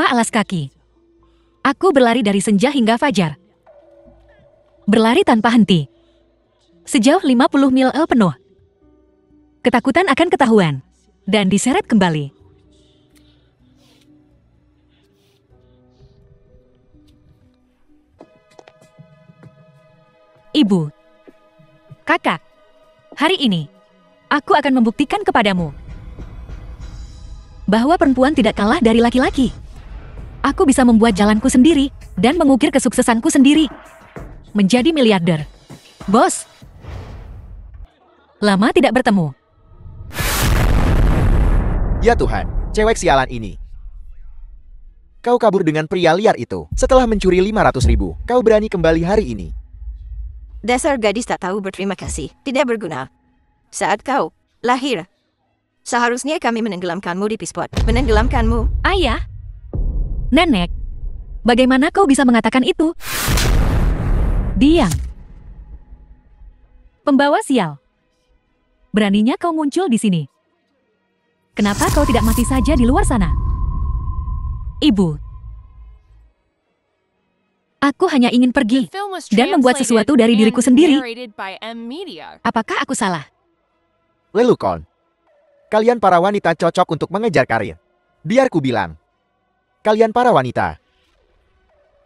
tanpa alas kaki. Aku berlari dari senja hingga fajar. Berlari tanpa henti. Sejauh 50 mil penuh. Ketakutan akan ketahuan. Dan diseret kembali. Ibu. Kakak. Hari ini, aku akan membuktikan kepadamu bahwa perempuan tidak kalah dari laki-laki. Aku bisa membuat jalanku sendiri dan mengukir kesuksesanku sendiri. Menjadi miliarder. Bos. Lama tidak bertemu. Ya Tuhan, cewek sialan ini. Kau kabur dengan pria liar itu. Setelah mencuri 500.000, kau berani kembali hari ini. Dasar gadis tak tahu berterima kasih, tidak berguna. Saat kau lahir, seharusnya kami menenggelamkanmu di pispot. Menenggelamkanmu. Ayah. Nenek. Bagaimana kau bisa mengatakan itu? Diam. Pembawa sial. Beraninya kau muncul di sini. Kenapa kau tidak mati saja di luar sana? Ibu. Aku hanya ingin pergi dan membuat sesuatu dari diriku sendiri. Apakah aku salah? Lelucon. Kalian para wanita cocok untuk mengejar karir. Biar ku bilang. Kalian para wanita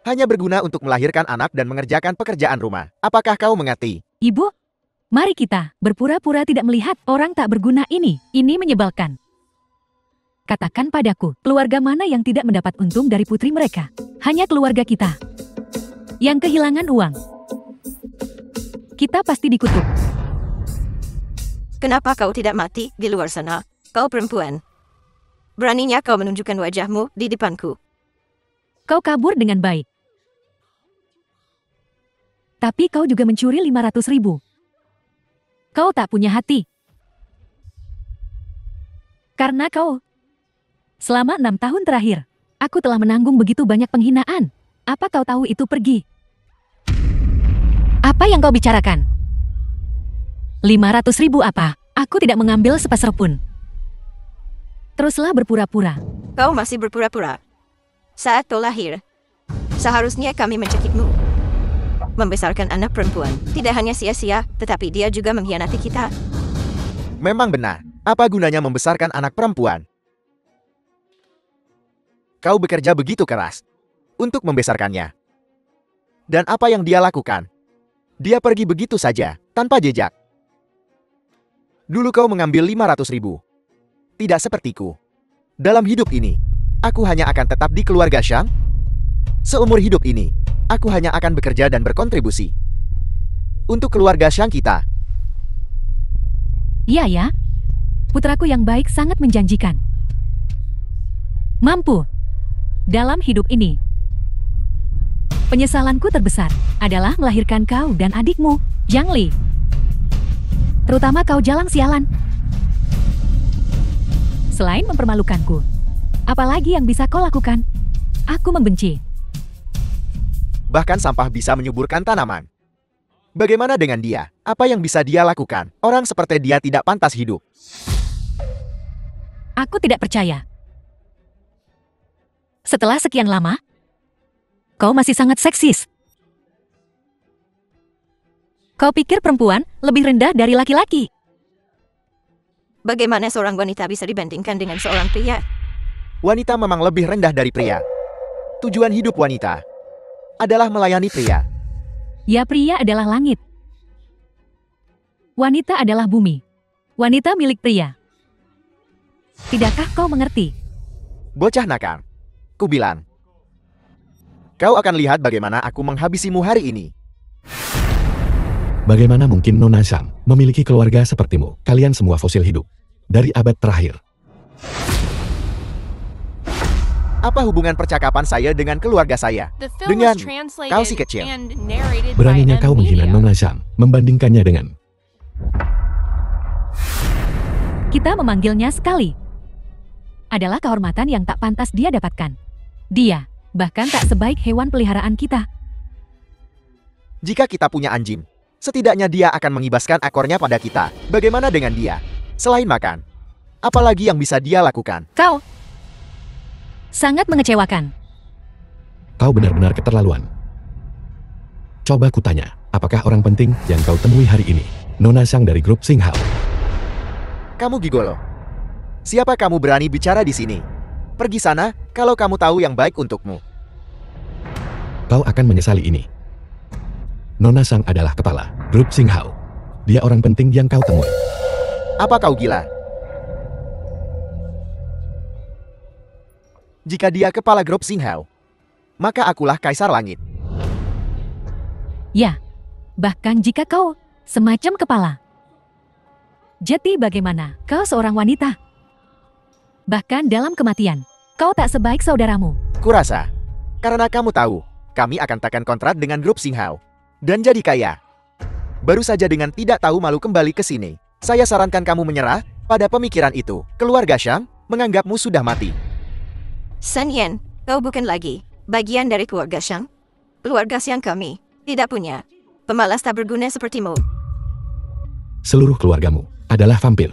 hanya berguna untuk melahirkan anak dan mengerjakan pekerjaan rumah. Apakah kau mengerti? Ibu, mari kita berpura-pura tidak melihat orang tak berguna ini. Ini menyebalkan. Katakan padaku, keluarga mana yang tidak mendapat untung dari putri mereka? Hanya keluarga kita yang kehilangan uang. Kita pasti dikutuk. Kenapa kau tidak mati di luar sana? Kau perempuan. Beraninya kau menunjukkan wajahmu di depanku. Kau kabur dengan baik. Tapi kau juga mencuri 500.000. Kau tak punya hati. Karena kau, selama 6 tahun terakhir, aku telah menanggung begitu banyak penghinaan. Apa kau tahu itu pergi? Apa yang kau bicarakan? 500.000 apa? Aku tidak mengambil sepeser pun. Teruslah berpura-pura. Kau masih berpura-pura. Saat kau lahir, seharusnya kami mencekikmu. Membesarkan anak perempuan tidak hanya sia-sia, tetapi dia juga mengkhianati kita. Memang benar. Apa gunanya membesarkan anak perempuan? Kau bekerja begitu keras untuk membesarkannya. Dan apa yang dia lakukan? Dia pergi begitu saja, tanpa jejak. Dulu kau mengambil 500.000. Tidak sepertiku. Dalam hidup ini, aku hanya akan tetap di keluarga Shang. Seumur hidup ini, aku hanya akan bekerja dan berkontribusi untuk keluarga Shang kita. Iya ya, putraku yang baik sangat menjanjikan. Mampu. Dalam hidup ini, penyesalanku terbesar adalah melahirkan kau dan adikmu, Zhang Li. Terutama kau jalang sialan. Selain mempermalukanku, apalagi yang bisa kau lakukan? Aku membenci. Bahkan sampah bisa menyuburkan tanaman. Bagaimana dengan dia? Apa yang bisa dia lakukan? Orang seperti dia tidak pantas hidup. Aku tidak percaya. Setelah sekian lama, kau masih sangat seksis. Kau pikir perempuan lebih rendah dari laki-laki? Bagaimana seorang wanita bisa dibandingkan dengan seorang pria? Wanita memang lebih rendah dari pria. Tujuan hidup wanita adalah melayani pria. Ya, pria adalah langit. Wanita adalah bumi. Wanita milik pria. Tidakkah kau mengerti? Bocah nakal. Ku bilang. Kau akan lihat bagaimana aku menghabisimu hari ini. Bagaimana mungkin Nona Shang memiliki keluarga sepertimu? Kalian semua fosil hidup. Dari abad terakhir. Apa hubungan percakapan saya dengan keluarga saya? Dengan kau si kecil. Beraninya kau menghina Nona Shang, membandingkannya dengan... Kita memanggilnya sekali. Adalah kehormatan yang tak pantas dia dapatkan. Dia bahkan tak sebaik hewan peliharaan kita. Jika kita punya anjing, setidaknya dia akan mengibaskan ekornya pada kita. Bagaimana dengan dia? Selain makan, apalagi yang bisa dia lakukan? Kau Sangat mengecewakan. Kau benar-benar keterlaluan. Coba kutanya, apakah orang penting yang kau temui hari ini? Nona Sang dari grup Singhao. Kamu gigolo. Siapa kamu berani bicara di sini? Pergi sana, kalau kamu tahu yang baik untukmu. Kau akan menyesali ini. Nona Sang adalah kepala grup Singhao. Dia orang penting yang kau temui. Apa kau gila? Jika dia kepala grup Singhao, maka akulah Kaisar Langit. Ya, bahkan jika kau semacam kepala. Jadi bagaimana? Kau seorang wanita. Bahkan dalam kematian, kau tak sebaik saudaramu. Kurasa, karena kamu tahu, kami akan tekan kontrak dengan grup Singhao dan jadi kaya. Baru saja dengan tidak tahu malu kembali ke sini. Saya sarankan kamu menyerah pada pemikiran itu. Keluarga Shang menganggapmu sudah mati. Sun Yan, kau bukan lagi bagian dari keluarga Shang. Keluarga Shang kami tidak punya pemalas tak berguna sepertimu. Seluruh keluargamu adalah vampir.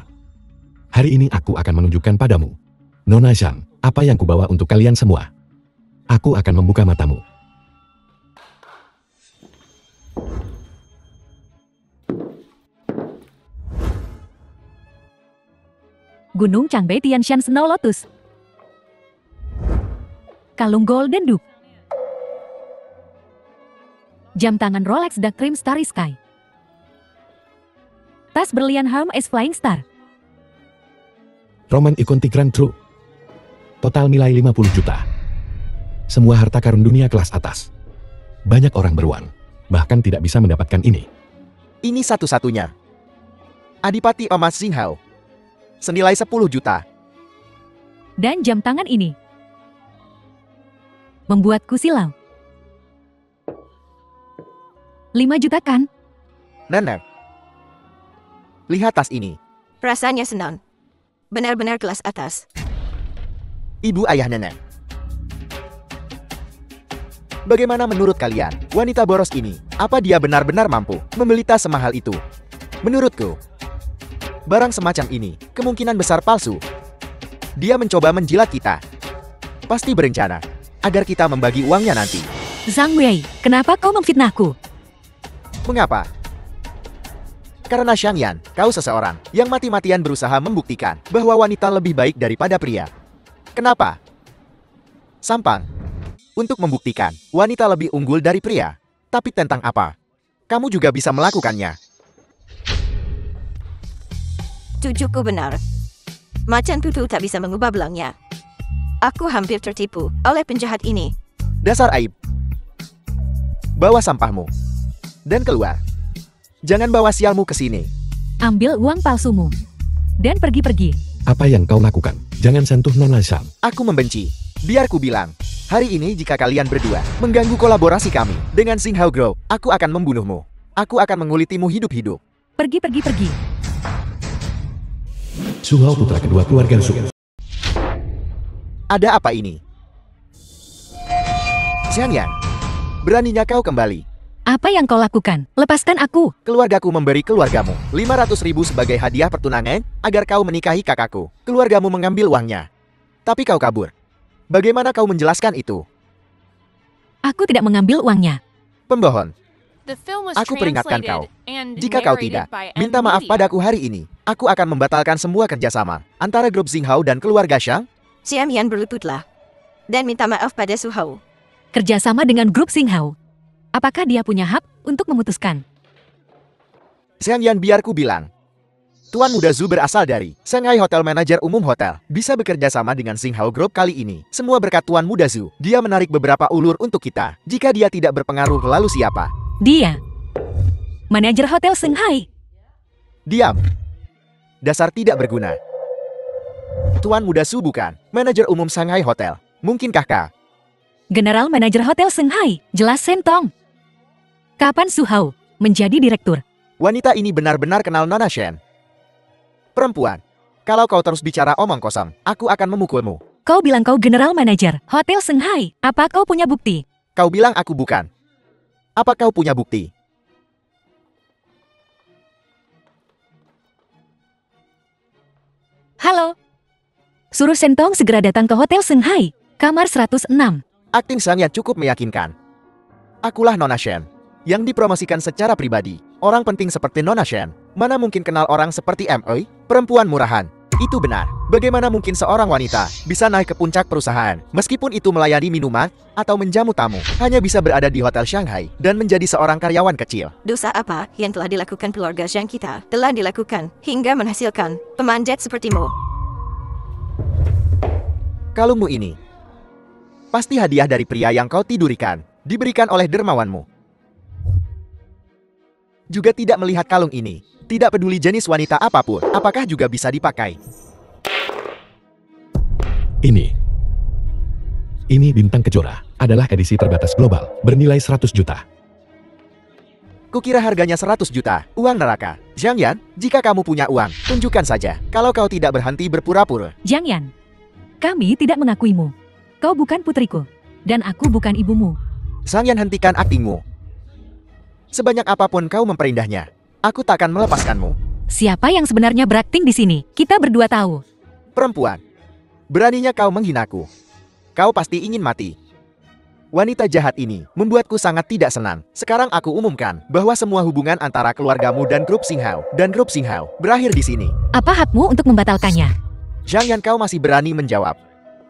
Hari ini aku akan menunjukkan padamu, Nona Shang, apa yang kubawa untuk kalian semua. Aku akan membuka matamu. Gunung Changbei Tianshan Snow Lotus. Kalung Golden Duke. Jam tangan Rolex Dark Trim Starry Sky. Tas berlian Hermes Flying Star. Roman Icon Tigran True. Total nilai 50 juta. Semua harta karun dunia kelas atas. Banyak orang beruang, bahkan tidak bisa mendapatkan ini. Ini satu-satunya. Adipati Emas Singhao. Senilai 10 juta. Dan jam tangan ini membuatku silau. 5 juta kan? Nenek. Lihat tas ini. Perasaannya senang. Benar-benar kelas atas. Ibu ayah nenek. Bagaimana menurut kalian, wanita boros ini, apa dia benar-benar mampu membeli tas semahal itu? Menurutku, barang semacam ini kemungkinan besar palsu. Dia mencoba menjilat kita. Pasti berencana agar kita membagi uangnya nanti. Zhang Wei, kenapa kau memfitnahku? Mengapa? Karena Shang Yan, kau seseorang yang mati-matian berusaha membuktikan bahwa wanita lebih baik daripada pria. Kenapa? Sampang. Untuk membuktikan wanita lebih unggul dari pria. Tapi tentang apa? Kamu juga bisa melakukannya. Cucuku benar. Macan tutu tak bisa mengubah belangnya. Aku hampir tertipu oleh penjahat ini. Dasar aib. Bawa sampahmu. Dan keluar. Jangan bawa sialmu ke sini. Ambil uang palsumu. Dan pergi-pergi. Apa yang kau lakukan? Jangan sentuh Nona Shang. Aku membenci. Biar ku bilang. Hari ini jika kalian berdua mengganggu kolaborasi kami dengan Singhao Group, aku akan membunuhmu. Aku akan mengulitimu hidup-hidup. Pergi. Su Hao putra kedua keluarga Su. Ada apa ini? Xiang Yan, beraninya kau kembali. Apa yang kau lakukan? Lepaskan aku. Keluargaku memberi keluargamu 500.000 sebagai hadiah pertunangan agar kau menikahi kakakku. Keluargamu mengambil uangnya. Tapi kau kabur. Bagaimana kau menjelaskan itu? Aku tidak mengambil uangnya. Pembohon. Aku Aku peringatkan kau. Jika kau tidak, minta maaf padaku hari ini. Aku akan membatalkan semua kerjasama antara grup Singhao dan keluarga Shang. Xiang Yan berlututlah. Dan minta maaf pada Su Hao. Kerjasama dengan grup Singhao. Apakah dia punya hak untuk memutuskan? Xiang Yan, biar ku bilang. Tuan Muda Zhu berasal dari Shanghai Hotel Manager Umum Hotel. Bisa bekerja sama dengan Singhao Group kali ini. Semua berkat Tuan Muda Zhu. Dia menarik beberapa ulur untuk kita. Jika dia tidak berpengaruh, lalu siapa? Dia. Manajer Hotel Shanghai. Diam. Dasar tidak berguna. Tuan Muda Zhu bukan manajer umum Shanghai Hotel. Mungkinkah kau? General Manager Hotel Shanghai. Jelas Sentong. Kapan Su Hao menjadi direktur? Wanita ini benar-benar kenal Nona Shen. Perempuan, kalau kau terus bicara omong kosong, aku akan memukulmu. Kau bilang kau General Manager Hotel Shanghai. Apa kau punya bukti? Kau bilang aku bukan. Apa kau punya bukti? Halo. Suruh Sentong segera datang ke Hotel Shanghai. Kamar 106. Akting Xiangyan cukup meyakinkan. Akulah Nona Shen, yang dipromosikan secara pribadi. Orang penting seperti Nona Shen, mana mungkin kenal orang seperti M.Oi, perempuan murahan. Itu benar. Bagaimana mungkin seorang wanita bisa naik ke puncak perusahaan, meskipun itu melayani minuman atau menjamu tamu, hanya bisa berada di hotel Shanghai dan menjadi seorang karyawan kecil. Dosa apa yang telah dilakukan keluarga Zhang kita telah dilakukan hingga menghasilkan pemanjat sepertimu. Kalungmu ini pasti hadiah dari pria yang kau tidurikan, diberikan oleh dermawanmu. Juga tidak melihat kalung ini. Tidak peduli jenis wanita apapun, apakah juga bisa dipakai. Ini Bintang Kejora, adalah edisi terbatas global, bernilai 100 juta. Kukira harganya 100 juta, uang neraka. Zhang Yan, jika kamu punya uang, tunjukkan saja. Kalau kau tidak berhenti berpura-pura. Zhang Yan, kami tidak mengakuimu. Kau bukan putriku, dan aku bukan ibumu. Zhang Yan, hentikan aktingmu. Sebanyak apapun kau memperindahnya, aku takkan melepaskanmu. Siapa yang sebenarnya berakting di sini? Kita berdua tahu. Perempuan, beraninya kau menghinaku. Kau pasti ingin mati. Wanita jahat ini membuatku sangat tidak senang. Sekarang aku umumkan bahwa semua hubungan antara keluargamu dan grup Xinghao berakhir di sini. Apa hakmu untuk membatalkannya? Zhang Yan, kau masih berani menjawab.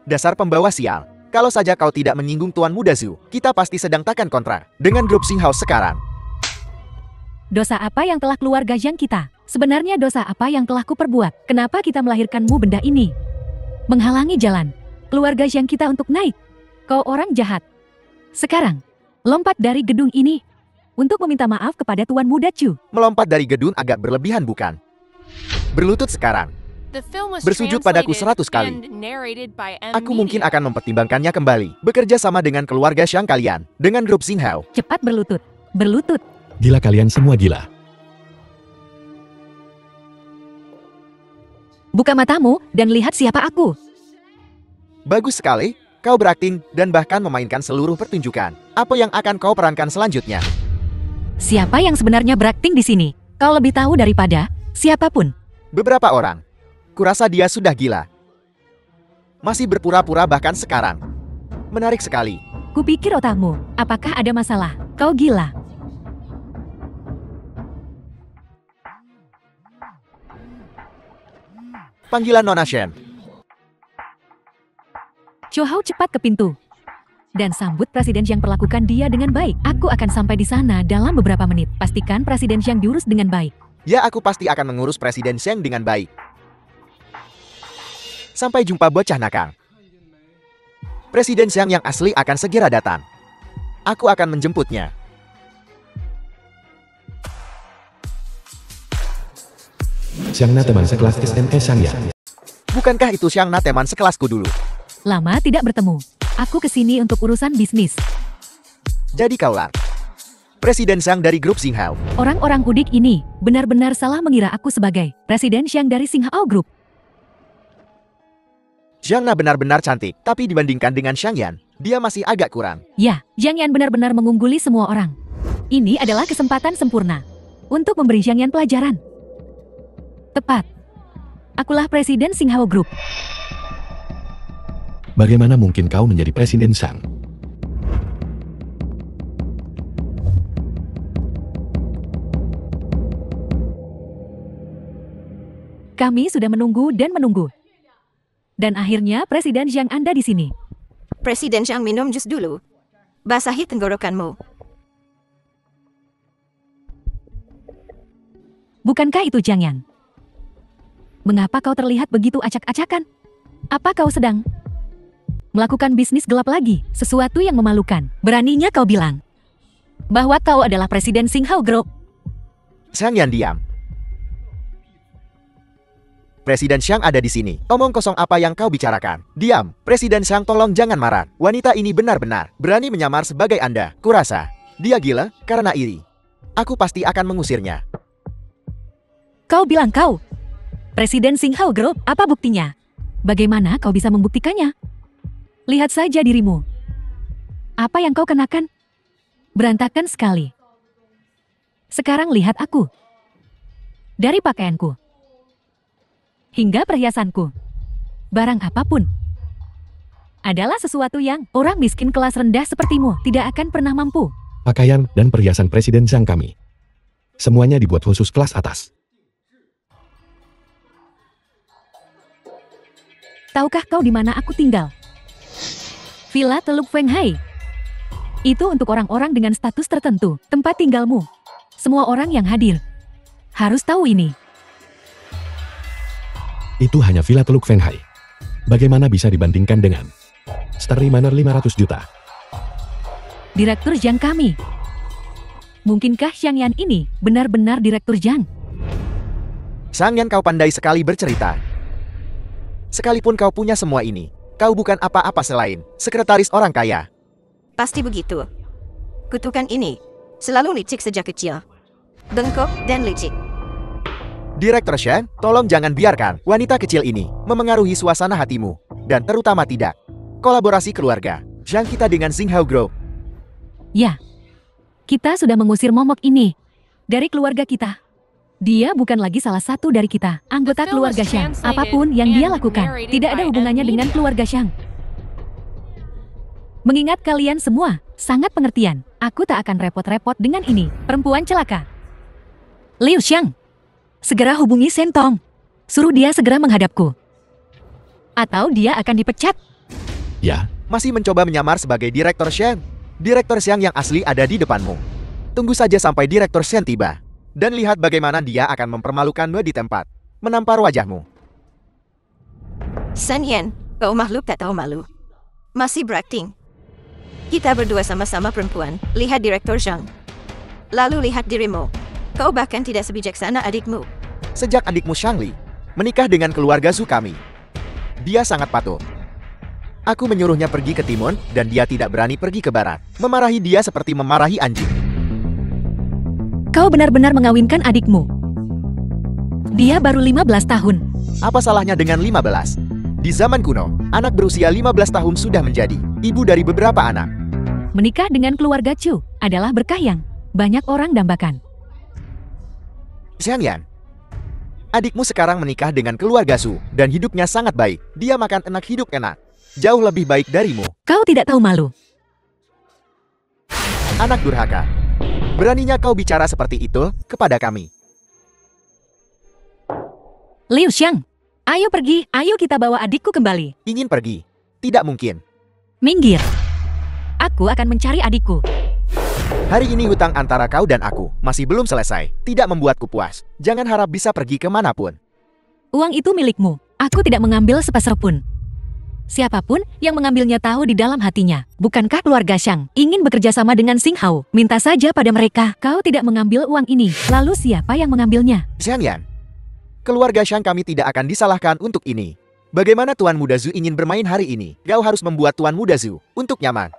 Dasar pembawa sial. Kalau saja kau tidak menyinggung Tuan Muda Zhu, kita pasti sedang takkan kontrak dengan grup Xinghao sekarang. Dosa apa yang telah keluarga Zhang kita? Sebenarnya dosa apa yang telah kuperbuat? Kenapa kita melahirkanmu benda ini? Menghalangi jalan keluarga Zhang kita untuk naik. Kau orang jahat. Sekarang, lompat dari gedung ini untuk meminta maaf kepada Tuan Muda Chu. Melompat dari gedung agak berlebihan bukan? Berlutut sekarang. Bersujud padaku 100 kali. Aku mungkin akan mempertimbangkannya kembali. Bekerja sama dengan keluarga Zhang kalian, dengan grup Xinghao. Cepat berlutut. Berlutut. Gila, kalian semua gila. Buka matamu dan lihat siapa aku. Bagus sekali. Kau berakting dan bahkan memainkan seluruh pertunjukan. Apa yang akan kau perankan selanjutnya? Siapa yang sebenarnya berakting di sini? Kau lebih tahu daripada siapapun. Beberapa orang. Kurasa dia sudah gila. Masih berpura-pura bahkan sekarang. Menarik sekali. Kupikir otakmu. Apakah ada masalah? Kau gila. Panggilan Nona Shen. Chow cepat ke pintu. Dan sambut Presiden yang perlakukan dia dengan baik. Aku akan sampai di sana dalam beberapa menit. Pastikan Presiden yang diurus dengan baik. Ya, aku pasti akan mengurus Presiden Zhang dengan baik. Sampai jumpa bocah nakal. Presiden Zhang yang asli akan segera datang. Aku akan menjemputnya. Xiangna, teman sekelas SNE Xiangyan. Bukankah itu Xiangna, teman sekelasku dulu? Lama tidak bertemu. Aku kesini untuk urusan bisnis. Jadi kaulah Presiden Zhang dari grup Xinghao. Orang-orang udik ini benar-benar salah mengira aku sebagai Presiden Zhang dari Xinghao Group. Xiangna benar-benar cantik, tapi dibandingkan dengan Xiangyan, dia masih agak kurang. Ya, Zhang Yan benar-benar mengungguli semua orang. Ini adalah kesempatan sempurna untuk memberi Zhang Yan pelajaran. Tepat. Akulah Presiden Xinghao Group. Bagaimana mungkin kau menjadi Presiden Zhang? Kami sudah menunggu dan menunggu. Dan akhirnya Presiden Zhang Anda di sini. Presiden Zhang, minum jus dulu. Basahi tenggorokanmu. Bukankah itu Zhang Yan? Mengapa kau terlihat begitu acak-acakan? Apa kau sedang melakukan bisnis gelap lagi? Sesuatu yang memalukan. Beraninya kau bilang bahwa kau adalah Presiden Xinghao Group. Xiangyan diam. Presiden Zhang ada di sini. Omong kosong apa yang kau bicarakan? Diam. Presiden Zhang, tolong jangan marah. Wanita ini benar-benar berani menyamar sebagai Anda. Kurasa dia gila karena iri. Aku pasti akan mengusirnya. Kau bilang kau Presiden Xinghao Group, apa buktinya? Bagaimana kau bisa membuktikannya? Lihat saja dirimu. Apa yang kau kenakan? Berantakan sekali. Sekarang lihat aku. Dari pakaianku hingga perhiasanku, barang apapun adalah sesuatu yang orang miskin kelas rendah sepertimu tidak akan pernah mampu. Pakaian dan perhiasan Presiden Zhang kami. Semuanya dibuat khusus kelas atas. Tahukah kau di mana aku tinggal? Villa Teluk Feng Hai. Itu untuk orang-orang dengan status tertentu, tempat tinggalmu. Semua orang yang hadir harus tahu ini. Itu hanya Villa Teluk Feng Hai. Bagaimana bisa dibandingkan dengan Starry Manor 500 juta? Direktur Zhang kami. Mungkinkah Xiang Yan ini benar-benar Direktur Zhang? Sang Yan, kau pandai sekali bercerita. Sekalipun kau punya semua ini, kau bukan apa-apa selain sekretaris orang kaya. Pasti begitu. Kutukan ini selalu licik sejak kecil. Bengkok dan licik. Direktur Shen, tolong jangan biarkan wanita kecil ini memengaruhi suasana hatimu. Dan terutama tidak kolaborasi keluarga Zhang kita dengan Xinghao Group. Ya, kita sudah mengusir momok ini dari keluarga kita. Dia bukan lagi salah satu dari kita, anggota keluarga Xiang. Apapun yang dia lakukan, tidak ada hubungannya dengan keluarga Xiang. Mengingat kalian semua sangat pengertian, aku tak akan repot-repot dengan ini. Perempuan celaka. Liu Xiang, segera hubungi Shen Tong. Suruh dia segera menghadapku. Atau dia akan dipecat. Ya, Masih mencoba menyamar sebagai Direktur Shen. Direktur Xiang yang asli ada di depanmu. Tunggu saja sampai Direktur Shen tiba. Dan lihat bagaimana dia akan mempermalukanmu di tempat menampar wajahmu. San Yan, kau makhluk tak tahu malu. Masih berakting. Kita berdua sama-sama perempuan. Lihat Direktur Zhang. Lalu lihat dirimu. Kau bahkan tidak sebijaksana adikmu. Sejak adikmu Shangli menikah dengan keluarga Zhu kami, dia sangat patuh. Aku menyuruhnya pergi ke timur dan dia tidak berani pergi ke barat. Memarahi dia seperti memarahi anjing. Kau benar-benar mengawinkan adikmu. Dia baru 15 tahun. Apa salahnya dengan 15? Di zaman kuno, anak berusia 15 tahun sudah menjadi ibu dari beberapa anak. Menikah dengan keluarga Chu adalah berkah yang banyak orang dambakan. Xiang Yan, adikmu sekarang menikah dengan keluarga Zhu dan hidupnya sangat baik. Dia makan enak, hidup enak. Jauh lebih baik darimu. Kau tidak tahu malu. Anak durhaka. Beraninya kau bicara seperti itu kepada kami. Liu Xiang, ayo pergi, ayo kita bawa adikku kembali. Ingin pergi? Tidak mungkin. Minggir. Aku akan mencari adikku. Hari ini hutang antara kau dan aku masih belum selesai. Tidak membuatku puas. Jangan harap bisa pergi kemanapun. Uang itu milikmu. Aku tidak mengambil sepeser pun. Siapapun yang mengambilnya tahu di dalam hatinya. Bukankah keluarga Xiang ingin bekerja sama dengan Xinghao? Minta saja pada mereka. Kau tidak mengambil uang ini. Lalu siapa yang mengambilnya? Xiang Yan, keluarga Xiang kami tidak akan disalahkan untuk ini. Bagaimana Tuan Muda Zhu ingin bermain hari ini? Kau harus membuat Tuan Muda Zhu untuk nyaman.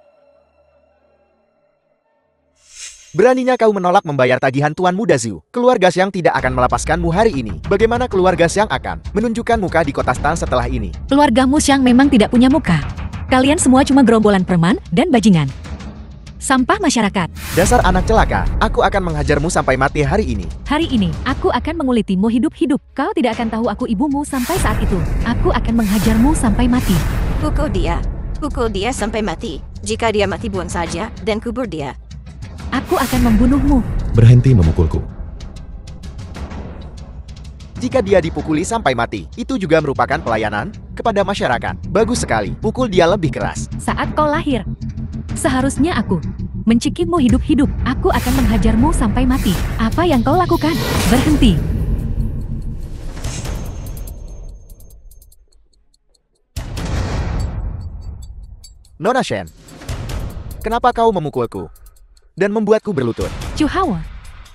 Beraninya kau menolak membayar tagihan Tuan Muda Zhu. Keluarga Xiang tidak akan melepaskanmu hari ini. Bagaimana keluarga Xiang akan menunjukkan muka di kota Stan setelah ini? Keluargamu Xiang memang tidak punya muka. Kalian semua cuma gerombolan preman dan bajingan. Sampah masyarakat. Dasar anak celaka, aku akan menghajarmu sampai mati hari ini. Hari ini, aku akan mengulitimu hidup-hidup. Kau tidak akan tahu aku ibumu sampai saat itu. Aku akan menghajarmu sampai mati. Pukul dia. Pukul dia sampai mati. Jika dia mati, buang saja dan kubur dia. Aku akan membunuhmu. berhenti memukulku. Jika dia dipukuli sampai mati, itu juga merupakan pelayanan kepada masyarakat. Bagus sekali, pukul dia lebih keras. Saat kau lahir, seharusnya aku mencikikmu hidup-hidup. Aku akan menghajarmu sampai mati. Apa yang kau lakukan? Berhenti. Nona Shen, kenapa kau memukulku dan membuatku berlutut? Chu Hao,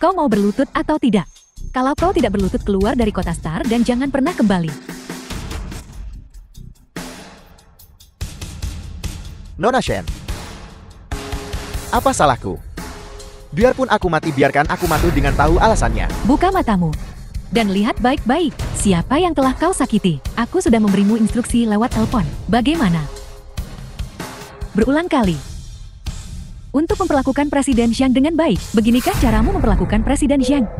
kau mau berlutut atau tidak? Kalau kau tidak berlutut, keluar dari kota Star dan jangan pernah kembali. Nona Shen, apa salahku? Biarpun aku mati, biarkan aku mati dengan tahu alasannya. Buka matamu dan lihat baik-baik siapa yang telah kau sakiti. Aku sudah memberimu instruksi lewat telepon. Bagaimana? Berulang kali. Untuk memperlakukan Presiden Xiang dengan baik. Beginikah caramu memperlakukan Presiden Xiang?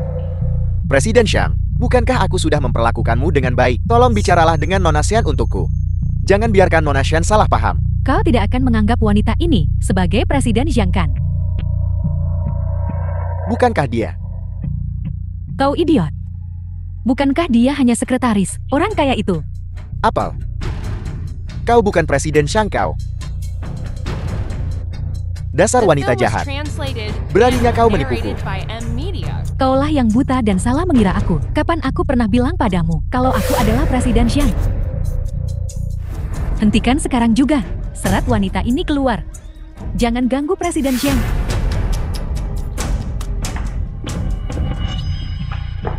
Presiden Xiang, bukankah aku sudah memperlakukanmu dengan baik? Tolong bicaralah dengan Nona Shen untukku. Jangan biarkan Nona Shen salah paham. Kau tidak akan menganggap wanita ini sebagai Presiden Jiang kan? Bukankah dia? Kau idiot. Bukankah dia hanya sekretaris orang kaya itu? Apel. Kau bukan Presiden Xiang Kao. Dasar wanita jahat. Beraninya kau menipuku. Kaulah yang buta dan salah mengira aku. Kapan aku pernah bilang padamu kalau aku adalah Presiden Xiang? Hentikan sekarang juga. Serat wanita ini keluar. Jangan ganggu Presiden Xiang.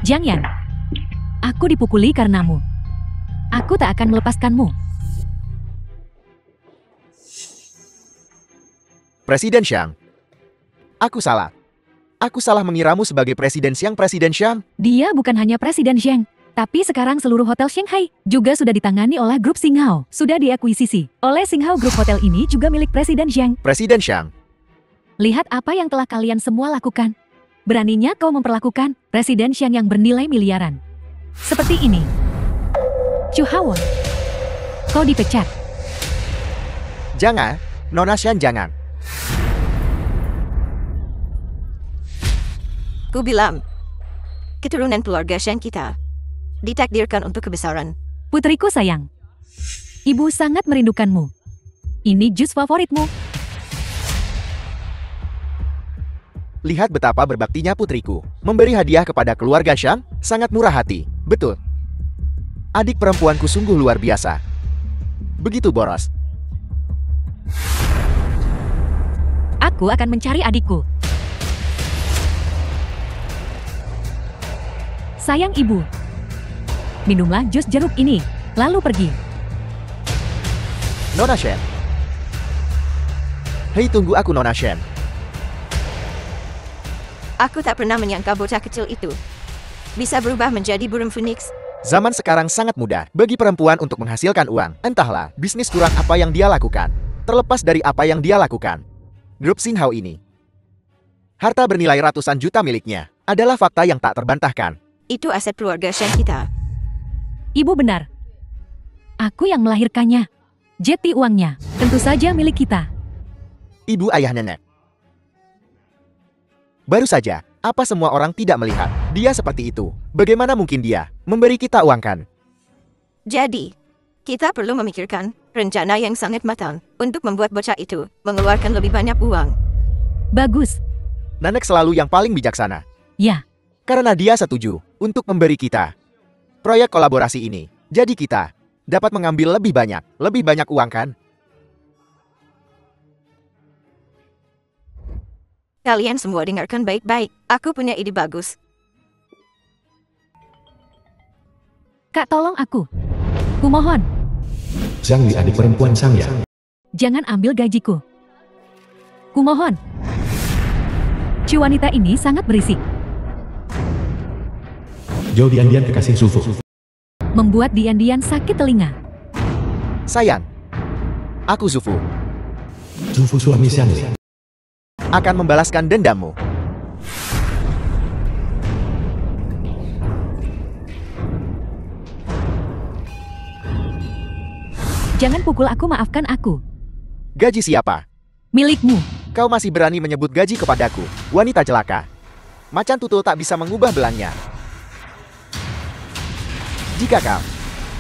Jiang Yan, aku dipukuli karenamu. Aku tak akan melepaskanmu. Presiden Xiang. Aku salah. Aku salah mengiramu sebagai Presiden Xiang. Presiden Xiang. Dia bukan hanya Presiden Xiang, tapi sekarang seluruh hotel Shanghai juga sudah ditangani oleh grup Xinghao. Sudah diakuisisi oleh Xinghao Group. Hotel ini juga milik Presiden Xiang. Presiden Xiang. Lihat apa yang telah kalian semua lakukan. Beraninya kau memperlakukan Presiden Xiang yang bernilai miliaran. Seperti ini. Chu Hawon, kau dipecat. Jangan, Nona Xian, jangan. Ku bilang, keturunan keluarga Shen kita ditakdirkan untuk kebesaran. Putriku sayang, ibu sangat merindukanmu. Ini jus favoritmu. Lihat betapa berbaktinya putriku. Memberi hadiah kepada keluarga Xiang, sangat murah hati. Betul. Adik perempuanku sungguh luar biasa. Begitu boros. Aku akan mencari adikku. Sayang ibu, minumlah jus jeruk ini, lalu pergi. Nona Shen. Hei, tunggu aku, Nona Shen. Aku tak pernah menyangka bocah kecil itu bisa berubah menjadi burung phoenix. Zaman sekarang sangat mudah bagi perempuan untuk menghasilkan uang. Entahlah, bisnis kurang apa yang dia lakukan. Terlepas dari apa yang dia lakukan, grup Xinghao ini, harta bernilai ratusan juta miliknya, adalah fakta yang tak terbantahkan. Itu aset keluarga Shen kita. Ibu benar. Aku yang melahirkannya. Jeti uangnya, tentu saja milik kita. Ibu ayah nenek. Baru saja, apa semua orang tidak melihat dia seperti itu? Bagaimana mungkin dia memberi kita uang kan? Jadi, kita perlu memikirkan rencana yang sangat matang untuk membuat bocah itu mengeluarkan lebih banyak uang. Bagus. Nenek selalu yang paling bijaksana. Ya, Karena dia setuju untuk memberi kita proyek kolaborasi ini. Jadi kita dapat mengambil lebih banyak uang kan? Kalian semua dengarkan baik-baik. Aku punya ide bagus. Kak tolong aku. Kumohon, Zhang Li adik perempuan Sang ya. jangan ambil gajiku. Kumohon. Cu wanita ini sangat berisik. Zhou Dian kekasih Sufu. Membuat Dian sakit telinga. Sayang, aku Zufu Sufu suami Zhang Li. akan membalaskan dendammu. Jangan pukul aku, maafkan aku. Gaji siapa? Milikmu. Kau masih berani menyebut gaji kepadaku, wanita celaka. Macan tutul tak bisa mengubah belangnya. Jika kau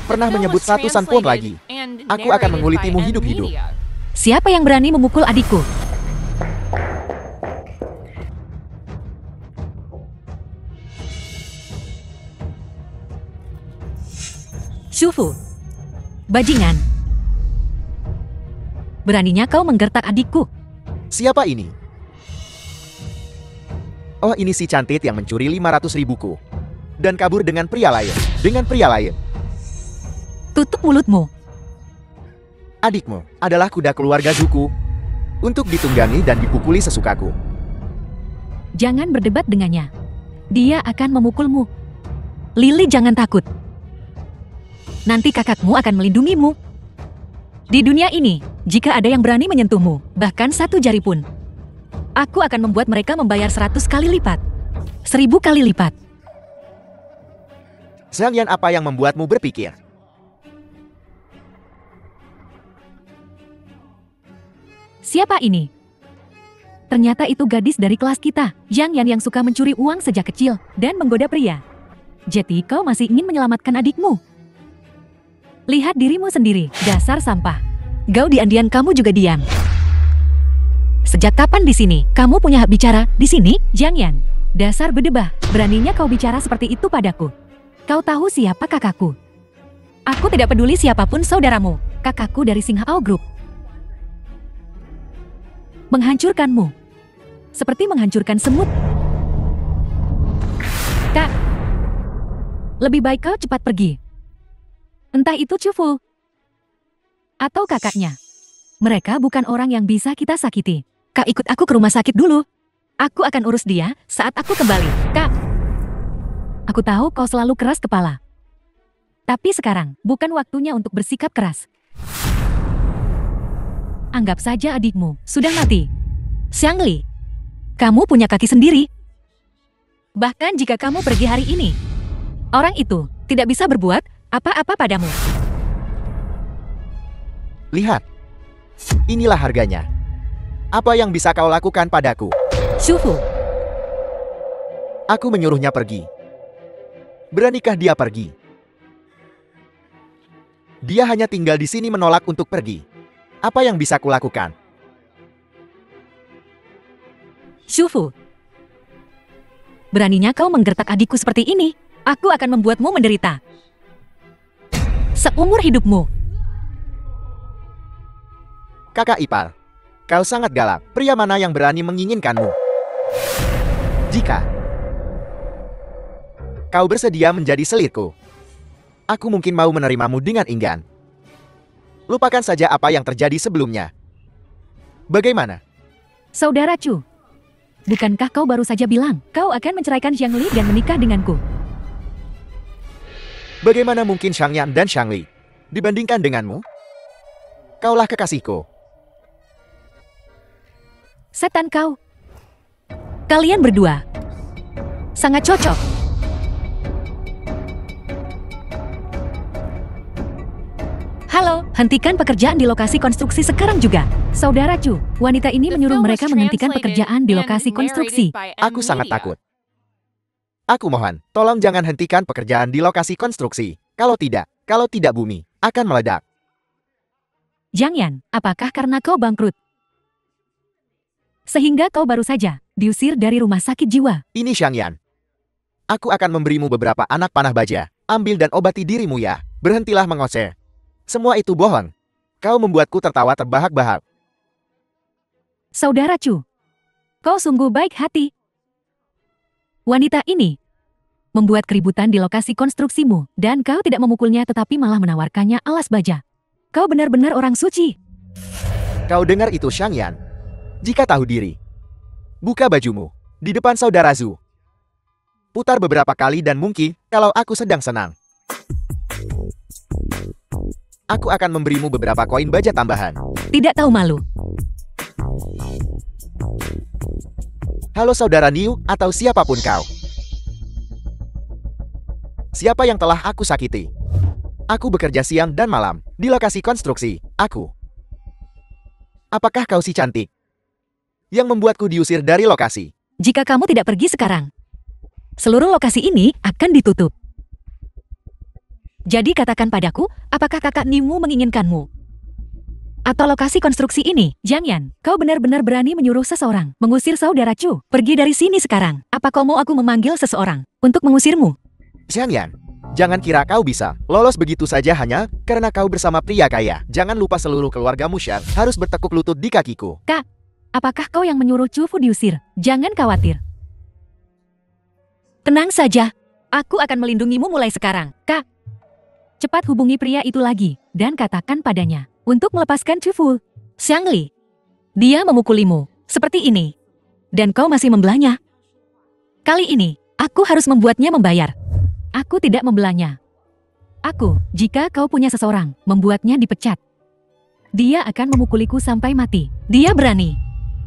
pernah menyebut satu sanpon lagi, aku akan mengulitimu hidup-hidup. Siapa yang berani memukul adikku? Shufu. Bajingan. Beraninya kau menggertak adikku. Siapa ini? Oh, ini si cantik yang mencuri 500 ribuku. Dan kabur dengan pria lain. Tutup mulutmu. Adikmu adalah kuda keluarga Zuku. Untuk ditunggangi dan dipukuli sesukaku. Jangan berdebat dengannya. Dia akan memukulmu. Lili, jangan takut. Nanti kakakmu akan melindungimu. Di dunia ini, jika ada yang berani menyentuhmu, bahkan satu jari pun, aku akan membuat mereka membayar 100 kali lipat. 1000 kali lipat. Zhang Yan, apa yang membuatmu berpikir Siapa ini? Ternyata itu gadis dari kelas kita, Yang Yan yang suka mencuri uang sejak kecil dan menggoda pria. Jadi kau masih ingin menyelamatkan adikmu? Lihat dirimu sendiri, dasar sampah. Gau diam-diam kamu juga diam. Sejak kapan di sini? Kamu punya hak bicara di sini, Jiang Yan? Dasar bedebah, beraninya kau bicara seperti itu padaku. Kau tahu siapa kakakku? Aku tidak peduli siapapun saudaramu, kakakku dari Singhao Group. Menghancurkanmu. Seperti menghancurkan semut. Kak, lebih baik kau cepat pergi. Entah itu Chufu atau kakaknya. Mereka bukan orang yang bisa kita sakiti. Kak, ikut aku ke rumah sakit dulu. Aku akan urus dia saat aku kembali. Kak, aku tahu kau selalu keras kepala. Tapi sekarang bukan waktunya untuk bersikap keras. Anggap saja adikmu sudah mati. Xiangli, kamu punya kaki sendiri. Bahkan jika kamu pergi hari ini, orang itu tidak bisa berbuat apa-apa padamu. Lihat. Inilah harganya. Apa yang bisa kau lakukan padaku? Shufu, Aku menyuruhnya pergi. Beranikah dia pergi? Dia hanya tinggal di sini menolak untuk pergi. Apa yang bisa kulakukan? Shufu. Beraninya kau menggertak adikku seperti ini, aku akan membuatmu menderita. Seumur hidupmu. Kakak ipar, kau sangat galak. Pria mana yang berani menginginkanmu? Jika kau bersedia menjadi selirku, aku mungkin mau menerimamu dengan enggan. Lupakan saja apa yang terjadi sebelumnya. Bagaimana? Saudara Chu, bukankah kau baru saja bilang kau akan menceraikan Xiangli dan menikah denganku? Bagaimana mungkin Xiang Yan dan Xiangli dibandingkan denganmu? Kaulah kekasihku. Setan kau. Kalian berdua sangat cocok. Halo, hentikan pekerjaan di lokasi konstruksi sekarang juga. Saudara Chu, wanita ini menyuruh mereka menghentikan pekerjaan di lokasi konstruksi. Aku sangat takut. Aku mohon, tolong jangan hentikan pekerjaan di lokasi konstruksi. Kalau tidak bumi akan meledak. Jiang Yan, apakah karena kau bangkrut? Sehingga kau baru saja diusir dari rumah sakit jiwa. Ini Xiang Yan. Aku akan memberimu beberapa anak panah baja. Ambil dan obati dirimu ya. Berhentilah mengoceh. Semua itu bohong. Kau membuatku tertawa terbahak-bahak. Saudara Chu, kau sungguh baik hati. Wanita ini membuat keributan di lokasi konstruksimu dan kau tidak memukulnya tetapi malah menawarkannya alas baja. Kau benar-benar orang suci. Kau dengar itu Xiang Yan? Jika tahu diri, buka bajumu di depan saudara Zhu. Putar beberapa kali dan mungkin kalau aku sedang senang, aku akan memberimu beberapa koin baja tambahan. Tidak tahu malu. Halo saudara Niu atau siapapun kau. Siapa yang telah aku sakiti? Aku bekerja siang dan malam di lokasi konstruksi. Aku. Apakah kau si cantik yang membuatku diusir dari lokasi? Jika kamu tidak pergi sekarang, seluruh lokasi ini akan ditutup. Jadi katakan padaku, apakah kakak Nimu menginginkanmu? Atau lokasi konstruksi ini? Jiang Yan, kau benar-benar berani menyuruh seseorang mengusir saudara Chu. Pergi dari sini sekarang. Apa kau mau aku memanggil seseorang untuk mengusirmu? Xiang Yan, jangan kira kau bisa lolos begitu saja hanya karena kau bersama pria kaya. Jangan lupa seluruh keluargamu Shan harus bertekuk lutut di kakiku. Kak, apakah kau yang menyuruh Chu Fu diusir? Jangan khawatir. Tenang saja, aku akan melindungimu mulai sekarang. Kak, cepat hubungi pria itu lagi dan katakan padanya untuk melepaskan Chu Fu. Xiangli, dia memukulimu seperti ini dan kau masih membelanya. Kali ini, aku harus membuatnya membayar. Aku tidak membelanya. Aku, jika kau punya seseorang, membuatnya dipecat. Dia akan memukuliku sampai mati. Dia berani.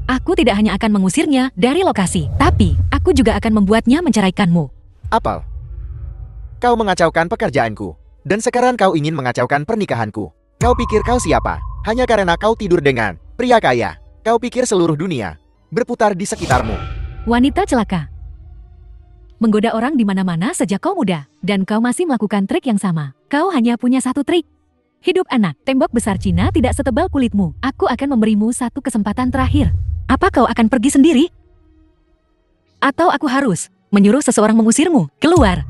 Aku tidak hanya akan mengusirnya dari lokasi, tapi aku juga akan membuatnya menceraikanmu. Apal, kau mengacaukan pekerjaanku, dan sekarang kau ingin mengacaukan pernikahanku. Kau pikir kau siapa? Hanya karena kau tidur dengan pria kaya. Kau pikir seluruh dunia berputar di sekitarmu? Wanita celaka. Menggoda orang di mana-mana sejak kau muda, dan kau masih melakukan trik yang sama. Kau hanya punya satu trik. Hidup anak, tembok besar Cina tidak setebal kulitmu. Aku akan memberimu satu kesempatan terakhir. Apa kau akan pergi sendiri? Atau aku harus menyuruh seseorang mengusirmu keluar?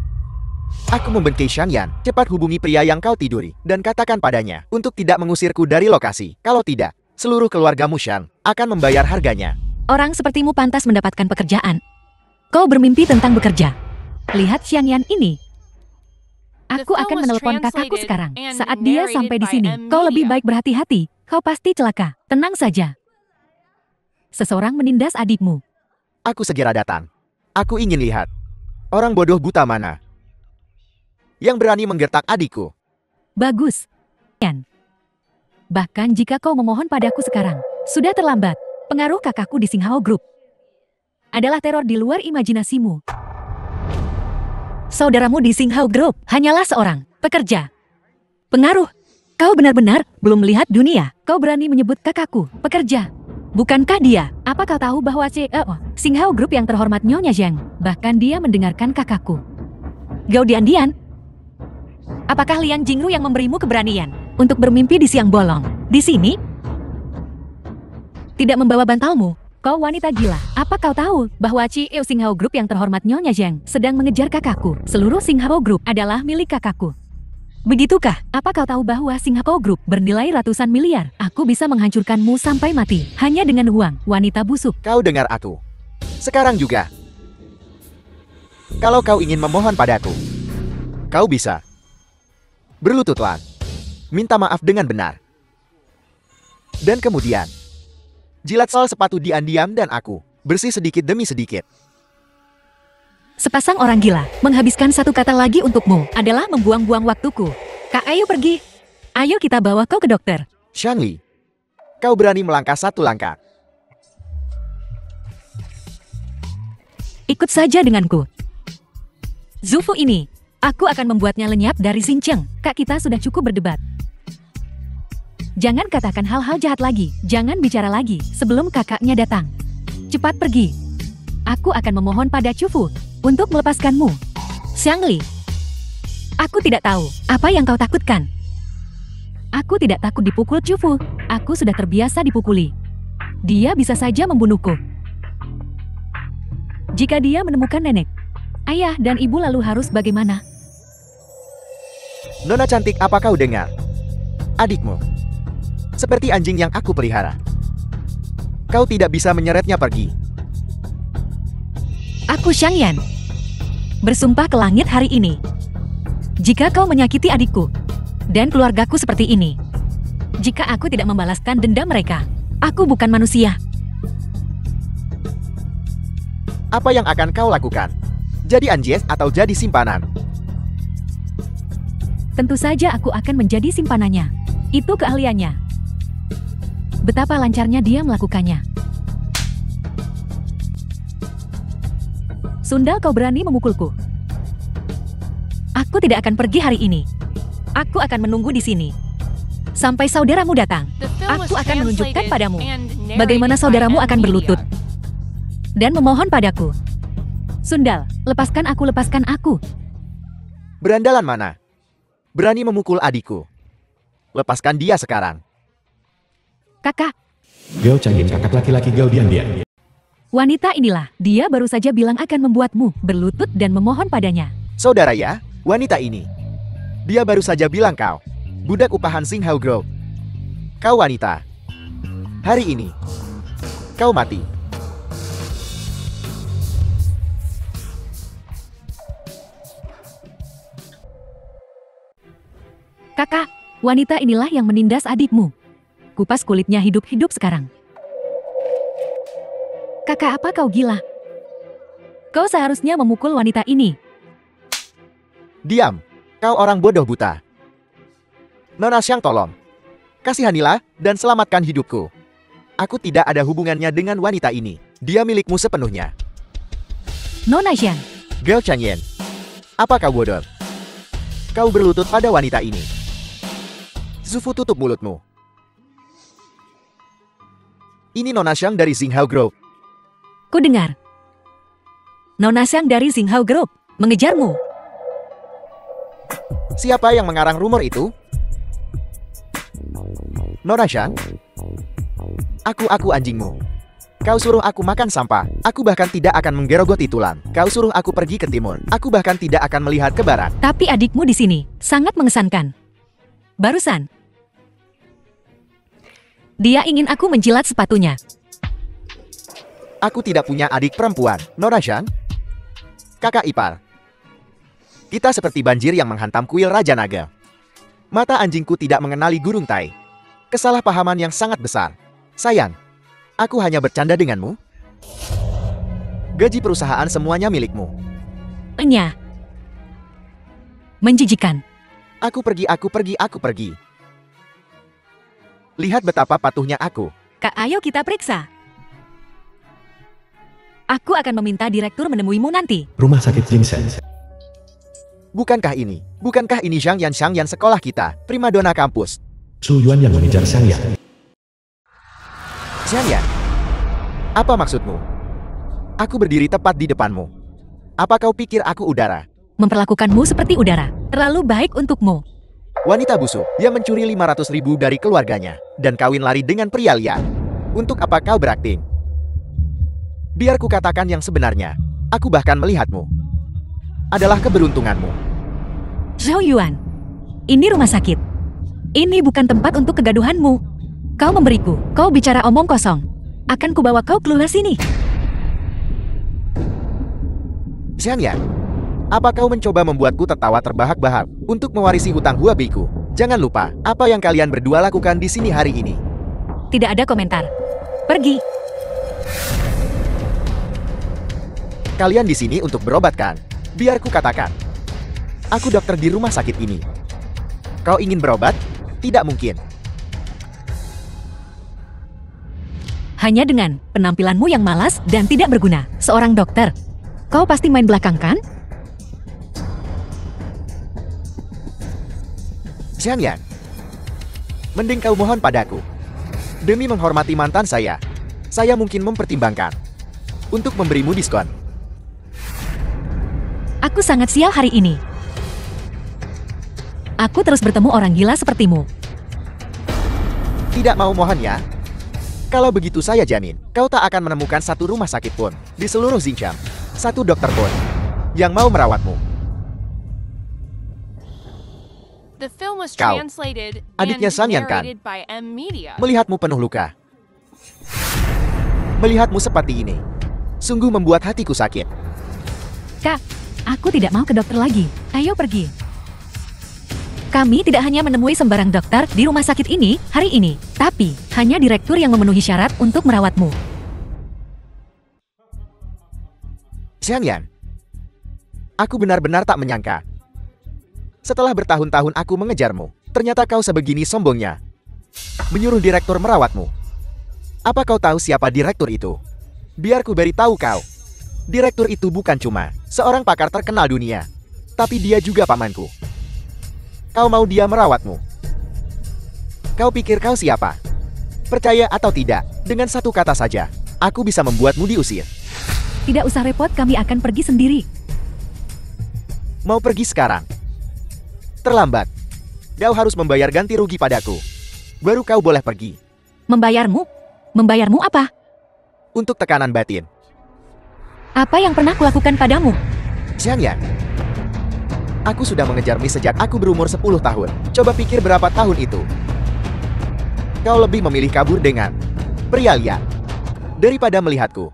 Aku membenci Shangyan. Cepat hubungi pria yang kau tiduri dan katakan padanya untuk tidak mengusirku dari lokasi. Kalau tidak, seluruh keluargamu Shang akan membayar harganya. Orang sepertimu pantas mendapatkan pekerjaan. Kau bermimpi tentang bekerja. Lihat Xiangyan ini. Aku akan menelpon kakakku sekarang. Saat dia sampai di sini, kau lebih baik berhati-hati. Kau pasti celaka. Tenang saja. Seseorang menindas adikmu. Aku segera datang. Aku ingin lihat orang bodoh buta mana yang berani menggertak adikku. Bagus. Bahkan jika kau memohon padaku sekarang, sudah terlambat. Pengaruh kakakku di Xinghao Group adalah teror di luar imajinasimu. Saudaramu di Xinghao Group hanyalah seorang pekerja. Pengaruh. Kau benar-benar belum melihat dunia. Kau berani menyebut kakakku pekerja. Bukankah dia? Apa kau tahu bahwa Xinghao Group yang terhormat Nyonya Zhang, bahkan dia mendengarkan kakakku. Gao Dian-Dian. Apakah Liang Jingru yang memberimu keberanian untuk bermimpi di siang bolong? Di sini? Tidak membawa bantalmu. Kau wanita gila. Apa kau tahu bahwa Xinghao Group yang terhormat Nyonya Zhang sedang mengejar kakakku? Seluruh Xinghao Group adalah milik kakakku. Begitukah? Apa kau tahu bahwa Xinghao Group bernilai ratusan miliar? Aku bisa menghancurkanmu sampai mati hanya dengan uang, wanita busuk. Kau dengar aku. Sekarang juga. Kalau kau ingin memohon padaku, kau bisa. Berlututlah. Minta maaf dengan benar. Dan kemudian jilat sol sepatu diam-diam dan aku bersih sedikit demi sedikit. Sepasang orang gila menghabiskan satu kata lagi untukmu adalah membuang-buang waktuku. Kak, ayo pergi. Ayo kita bawa kau ke dokter. Shangli, kau berani melangkah satu langkah. Ikut saja denganku. Zufu ini, aku akan membuatnya lenyap dari Xincheng. Kak, kita sudah cukup berdebat. Jangan katakan hal-hal jahat lagi. Jangan bicara lagi sebelum kakaknya datang. Cepat pergi. Aku akan memohon pada Chufu untuk melepaskanmu. Xiangli. Aku tidak tahu apa yang kau takutkan. Aku tidak takut dipukul Chufu. Aku sudah terbiasa dipukuli. Dia bisa saja membunuhku. Jika dia menemukan nenek, ayah dan ibu lalu harus bagaimana? Nona cantik, apa kau dengar? Adikmu seperti anjing yang aku pelihara. Kau tidak bisa menyeretnya pergi. Aku Shangyan. Bersumpah ke langit hari ini. Jika kau menyakiti adikku dan keluargaku seperti ini, jika aku tidak membalaskan dendam mereka, aku bukan manusia. Apa yang akan kau lakukan? Jadi anjes atau jadi simpanan? Tentu saja aku akan menjadi simpanannya. Itu keahliannya. Betapa lancarnya dia melakukannya. Sundal, kau berani memukulku. Aku tidak akan pergi hari ini. Aku akan menunggu di sini sampai saudaramu datang. Aku akan menunjukkan padamu bagaimana saudaramu akan berlutut dan memohon padaku. Sundal, lepaskan aku, lepaskan aku. Berandalan mana? Berani memukul adikku. Lepaskan dia sekarang. Kakak. Gao Changyin, kakak laki-laki Gao Dian-Dian. Wanita inilah, dia baru saja bilang akan membuatmu berlutut dan memohon padanya. Saudara ya, wanita ini. Dia baru saja bilang kau budak upahan Xinghao Group. Kau wanita. Hari ini, kau mati. Kakak, wanita inilah yang menindas adikmu. Kupas kulitnya hidup-hidup sekarang. Kakak, apa kau gila? Kau seharusnya memukul wanita ini. Diam, kau orang bodoh buta. Nona Xiang, tolong. Kasihanilah dan selamatkan hidupku. Aku tidak ada hubungannya dengan wanita ini. Dia milikmu sepenuhnya. Nona Xiang. Gao Changyin, apa kau bodoh? Kau berlutut pada wanita ini. Zufu, tutup mulutmu. Ini Nona Xiang dari Xinghao Group. Ku dengar. Nona Xiang dari Xinghao Group mengejarmu. Siapa yang mengarang rumor itu? Nona Xiang? Aku anjingmu. Kau suruh aku makan sampah. Aku bahkan tidak akan menggerogoti tulang. Kau suruh aku pergi ke timur. Aku bahkan tidak akan melihat ke barat. Tapi adikmu di sini sangat mengesankan. Barusan. Dia ingin aku menjilat sepatunya. Aku tidak punya adik perempuan, Nona Xiang. Kakak ipar. Kita seperti banjir yang menghantam kuil Raja Naga. Mata anjingku tidak mengenali gurun tai. Kesalahpahaman yang sangat besar. Sayang, aku hanya bercanda denganmu. Gaji perusahaan semuanya milikmu. Enya. Menjijikan. Aku pergi. Lihat betapa patuhnya aku. Kak, ayo kita periksa. Aku akan meminta direktur menemuimu nanti. Rumah sakit Jingsen. Bukankah ini Xiang Yan sekolah kita, primadona kampus. Su Yuan yang mengejar Xiang Yan. Xiang Yan, apa maksudmu? Aku berdiri tepat di depanmu. Apa kau pikir aku udara? Memperlakukanmu seperti udara. Terlalu baik untukmu. Wanita busuk yang mencuri 500.000 dari keluarganya dan kawin lari dengan pria liar. Untuk apa kau berakting? Biar ku katakan yang sebenarnya. Aku bahkan melihatmu. Adalah keberuntunganmu. Zhao Yuan, ini rumah sakit. Ini bukan tempat untuk kegaduhanmu. Kau memberiku, kau bicara omong kosong. Akan kubawa kau keluar sini. Xiang Yan, apa kau mencoba membuatku tertawa terbahak-bahak untuk mewarisi hutang Huabeiku? Jangan lupa, apa yang kalian berdua lakukan di sini hari ini. Tidak ada komentar. Pergi. Kalian di sini untuk berobat kan? Biar ku katakan. Aku dokter di rumah sakit ini. Kau ingin berobat? Tidak mungkin. Hanya dengan penampilanmu yang malas dan tidak berguna. Seorang dokter. Kau pasti main belakang kan? Xiang Yan, mending kau mohon padaku. Demi menghormati mantan saya mungkin mempertimbangkan untuk memberimu diskon. Aku sangat sial hari ini. Aku terus bertemu orang gila sepertimu. Tidak mau mohon ya? Kalau begitu saya jamin, kau tak akan menemukan satu rumah sakit pun di seluruh Xinjiang, satu dokter pun yang mau merawatmu. The film was Kau, translated adiknya and Sang Yan kan? narrated by M Media. Melihatmu penuh luka. Melihatmu seperti ini, sungguh membuat hatiku sakit. Kak, aku tidak mau ke dokter lagi. Ayo pergi. Kami tidak hanya menemui sembarang dokter di rumah sakit ini hari ini, tapi hanya direktur yang memenuhi syarat untuk merawatmu. Xiang Yan, aku benar-benar tak menyangka. Setelah bertahun-tahun aku mengejarmu, ternyata kau sebegini sombongnya. Menyuruh direktur merawatmu. Apa kau tahu siapa direktur itu? Biar ku beritahu kau. Direktur itu bukan cuma seorang pakar terkenal dunia, tapi dia juga pamanku. Kau mau dia merawatmu? Kau pikir kau siapa? Percaya atau tidak, dengan satu kata saja, aku bisa membuatmu diusir. Tidak usah repot, kami akan pergi sendiri. Mau pergi sekarang? Terlambat. Kau harus membayar ganti rugi padaku. Baru kau boleh pergi. Membayarmu? Membayarmu apa? Untuk tekanan batin. Apa yang pernah kulakukan padamu? Xiang Yan, aku sudah mengejar Mi sejak aku berumur 10 tahun. Coba pikir berapa tahun itu. Kau lebih memilih kabur dengan pria liar daripada melihatku.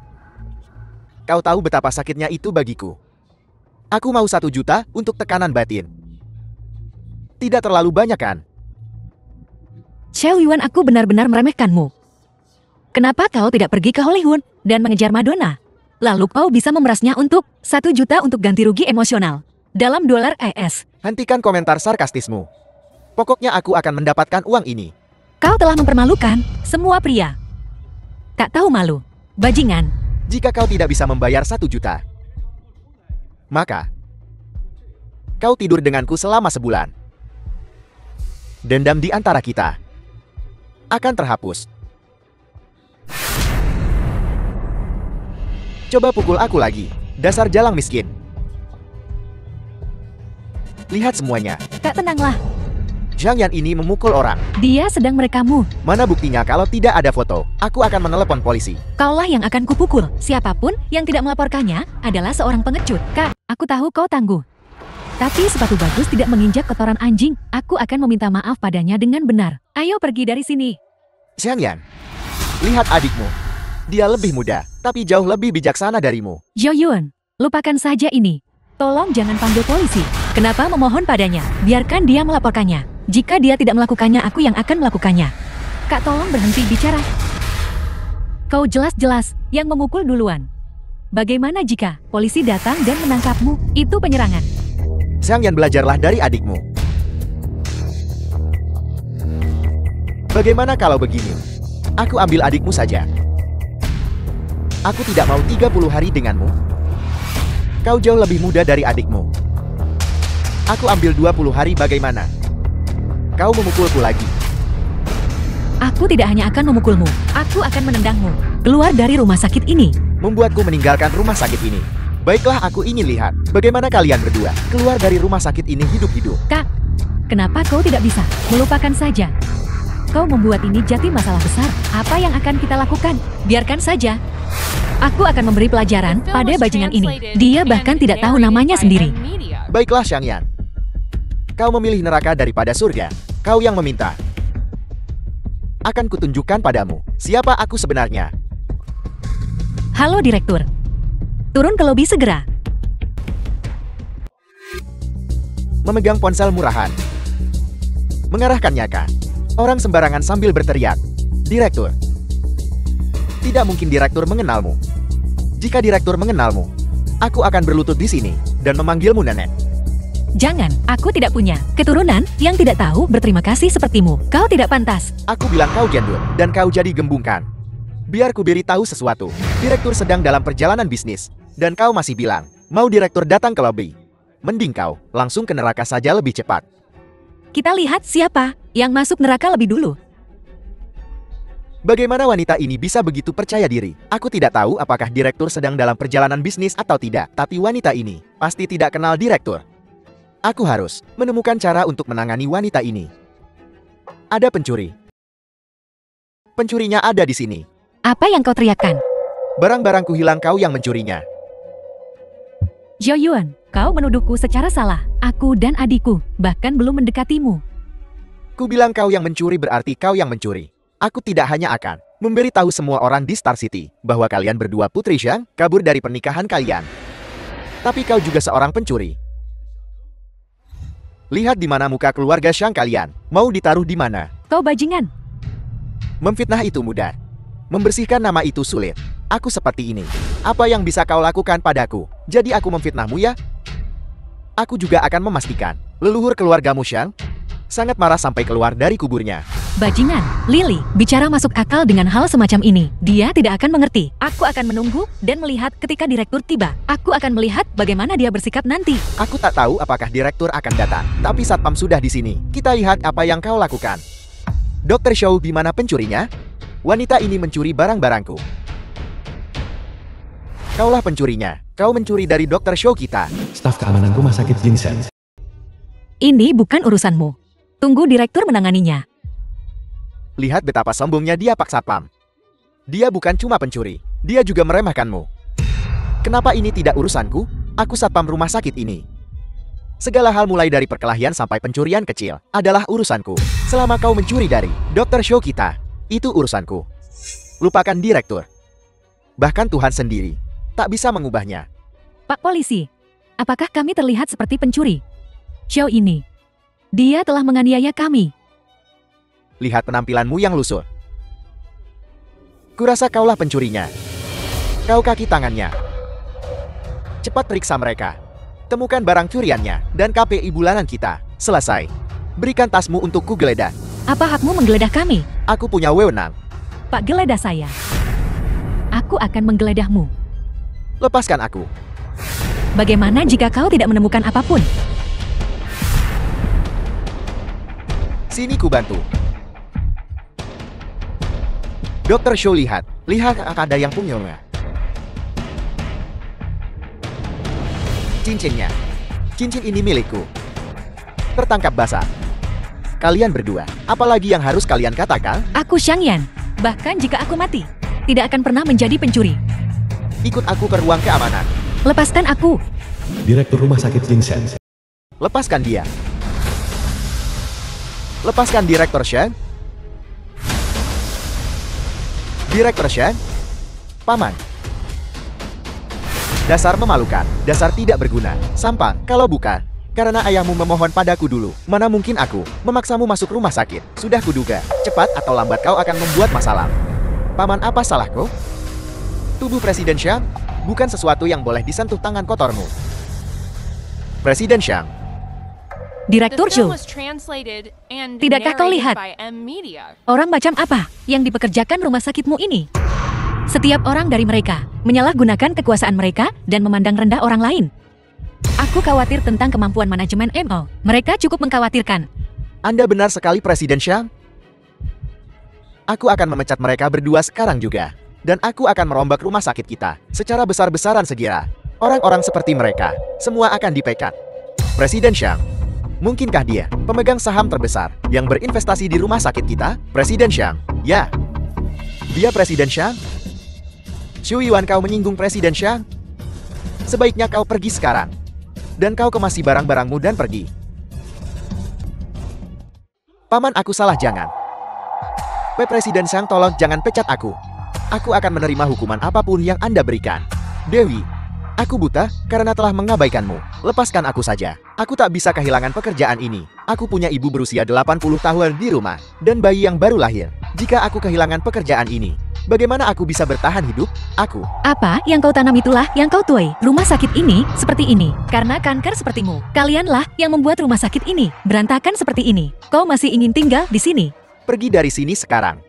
Kau tahu betapa sakitnya itu bagiku. Aku mau 1 juta untuk tekanan batin. Tidak terlalu banyak kan? Xiao Yuan, aku benar-benar meremehkanmu. Kenapa kau tidak pergi ke Hollywood dan mengejar Madonna? Lalu kau bisa memerasnya untuk 1 juta untuk ganti rugi emosional dalam dolar AS. Hentikan komentar sarkastismu. Pokoknya aku akan mendapatkan uang ini. Kau telah mempermalukan semua pria. Tak tahu malu, bajingan. Jika kau tidak bisa membayar 1 juta, maka kau tidur denganku selama sebulan. Dendam di antara kita akan terhapus. Coba pukul aku lagi. Dasar jalang miskin. Lihat semuanya. Kak, tenanglah. Zhang Yan ini memukul orang. Dia sedang merekamu. Mana buktinya kalau tidak ada foto? Aku akan menelepon polisi. Kaulah yang akan kupukul. Siapapun yang tidak melaporkannya adalah seorang pengecut. Kak, aku tahu kau tangguh. Tapi sepatu bagus tidak menginjak kotoran anjing. Aku akan meminta maaf padanya dengan benar. Ayo pergi dari sini. Zhang Yan, lihat adikmu. Dia lebih muda, tapi jauh lebih bijaksana darimu. Zhou Yun, lupakan saja ini. Tolong jangan panggil polisi. Kenapa memohon padanya? Biarkan dia melaporkannya. Jika dia tidak melakukannya, aku yang akan melakukannya. Kak, tolong berhenti bicara. Kau jelas-jelas yang memukul duluan. Bagaimana jika polisi datang dan menangkapmu? Itu penyerangan. Zhang Yan, belajarlah dari adikmu. Bagaimana kalau begini? Aku ambil adikmu saja. Aku tidak mau 30 hari denganmu. Kau jauh lebih muda dari adikmu. Aku ambil 20 hari, bagaimana? Kau memukulku lagi. Aku tidak hanya akan memukulmu, aku akan menendangmu. Keluar dari rumah sakit ini. Membuatku meninggalkan rumah sakit ini. Baiklah, aku ingin lihat bagaimana kalian berdua keluar dari rumah sakit ini hidup-hidup. Kak, kenapa kau tidak bisa melupakan saja? Kau membuat ini jadi masalah besar. Apa yang akan kita lakukan? Biarkan saja. Aku akan memberi pelajaran pada bajingan ini. Dia bahkan tidak tahu namanya sendiri. Baiklah, Zhang Yan. Kau memilih neraka daripada surga. Kau yang meminta. Akan kutunjukkan padamu siapa aku sebenarnya. Halo Direktur. Turun ke lobi segera. Memegang ponsel murahan. Mengarahkannya ke orang sembarangan sambil berteriak, "Direktur." Tidak mungkin direktur mengenalmu. Jika direktur mengenalmu, aku akan berlutut di sini dan memanggilmu nenek. Jangan, aku tidak punya keturunan yang tidak tahu berterima kasih sepertimu. Kau tidak pantas. Aku bilang kau jandul dan kau jadi gembungkan. Biar ku beritahu sesuatu. Direktur sedang dalam perjalanan bisnis dan kau masih bilang mau direktur datang ke lobi. Mending kau langsung ke neraka saja lebih cepat. Kita lihat siapa yang masuk neraka lebih dulu. Bagaimana wanita ini bisa begitu percaya diri? Aku tidak tahu apakah direktur sedang dalam perjalanan bisnis atau tidak, tapi wanita ini pasti tidak kenal direktur. Aku harus menemukan cara untuk menangani wanita ini. Ada pencuri. Pencurinya ada di sini. Apa yang kau teriakkan? Barang-barangku hilang, kau yang mencurinya. Zhou Yun, kau menuduhku secara salah. Aku dan adikku bahkan belum mendekatimu. Ku bilang kau yang mencuri berarti kau yang mencuri. Aku tidak hanya akan memberitahu semua orang di Star City bahwa kalian berdua putri Zhang kabur dari pernikahan kalian. Tapi kau juga seorang pencuri. Lihat di mana muka keluarga Zhang kalian. Mau ditaruh di mana? Kau bajingan. Memfitnah itu mudah. Membersihkan nama itu sulit. Aku seperti ini. Apa yang bisa kau lakukan padaku? Jadi aku memfitnahmu ya? Aku juga akan memastikan leluhur keluargamu Zhang sangat marah sampai keluar dari kuburnya. Bajingan, Lily, bicara masuk akal dengan hal semacam ini. Dia tidak akan mengerti. Aku akan menunggu dan melihat ketika direktur tiba. Aku akan melihat bagaimana dia bersikap nanti. Aku tak tahu apakah direktur akan datang, tapi satpam sudah di sini. Kita lihat apa yang kau lakukan. Dr. Zhou, di mana pencurinya? Wanita ini mencuri barang-barangku. Kaulah pencurinya. Kau mencuri dari Dr. Zhou kita. Staf keamanan rumah sakit Jinsen. Ini bukan urusanmu. Tunggu direktur menanganinya. Lihat betapa sombongnya dia, Pak Satpam. Dia bukan cuma pencuri, dia juga meremehkanmu. Kenapa ini tidak urusanku? Aku satpam rumah sakit ini. Segala hal mulai dari perkelahian sampai pencurian kecil adalah urusanku. Selama kau mencuri dari Dr. Zhou kita, itu urusanku. Lupakan direktur. Bahkan Tuhan sendiri tak bisa mengubahnya. Pak Polisi, apakah kami terlihat seperti pencuri? Zhou ini, dia telah menganiaya kami. Lihat penampilanmu yang lusuh. Kurasa kaulah pencurinya. Kau kaki tangannya. Cepat periksa mereka. Temukan barang curiannya dan KPI bulanan kita. Selesai. Berikan tasmu untuk ku geledah. Apa hakmu menggeledah kami? Aku punya wewenang. Pak, geledah saya. Aku akan menggeledahmu. Lepaskan aku. Bagaimana jika kau tidak menemukan apapun? Sini ku bantu. Dr. Zhou, lihat ada yang punya. Cincinnya. Cincin ini milikku. Tertangkap basah. Kalian berdua, apalagi yang harus kalian katakan? Aku Xiangyan. Bahkan jika aku mati, tidak akan pernah menjadi pencuri. Ikut aku ke ruang keamanan. Lepaskan aku. Direktur Rumah Sakit Jinshan. Lepaskan dia. Lepaskan Direktur Shen. Direktur Shen. Paman. Dasar memalukan, dasar tidak berguna, sampang, kalau bukan. Karena ayahmu memohon padaku dulu, mana mungkin aku memaksamu masuk rumah sakit. Sudah kuduga, cepat atau lambat kau akan membuat masalah. Paman, apa salahku? Tubuh Presiden Xiang bukan sesuatu yang boleh disentuh tangan kotormu. Presiden Xiang. The Direktur film Zhou, was translated and Tidakkah kau narrated lihat? by M Media. orang macam apa yang dipekerjakan rumah sakitmu ini? Setiap orang dari mereka menyalahgunakan kekuasaan mereka dan memandang rendah orang lain. Aku khawatir tentang kemampuan manajemen MO. Mereka cukup mengkhawatirkan. Anda benar sekali, Presiden Xiang. Aku akan memecat mereka berdua sekarang juga. Dan aku akan merombak rumah sakit kita secara besar-besaran segera. Orang-orang seperti mereka, semua akan dipecat. Presiden Xiang, mungkinkah dia pemegang saham terbesar yang berinvestasi di rumah sakit kita? Presiden Xiang, ya. Dia Presiden Xiang? Xu Yuan, kau menyinggung Presiden Xiang? Sebaiknya kau pergi sekarang. Dan kau kemasi barang-barangmu dan pergi. Paman, aku salah, jangan. Presiden Xiang, tolong jangan pecat aku. Aku akan menerima hukuman apapun yang Anda berikan. Dewi, aku buta karena telah mengabaikanmu. Lepaskan aku saja. Aku tak bisa kehilangan pekerjaan ini. Aku punya ibu berusia 80 tahun di rumah, dan bayi yang baru lahir. Jika aku kehilangan pekerjaan ini, bagaimana aku bisa bertahan hidup? Aku. Apa yang kau tanam itulah yang kau tuai. Rumah sakit ini seperti ini. Karena kanker sepertimu. Kalianlah yang membuat rumah sakit ini berantakan seperti ini. Kau masih ingin tinggal di sini. Pergi dari sini sekarang.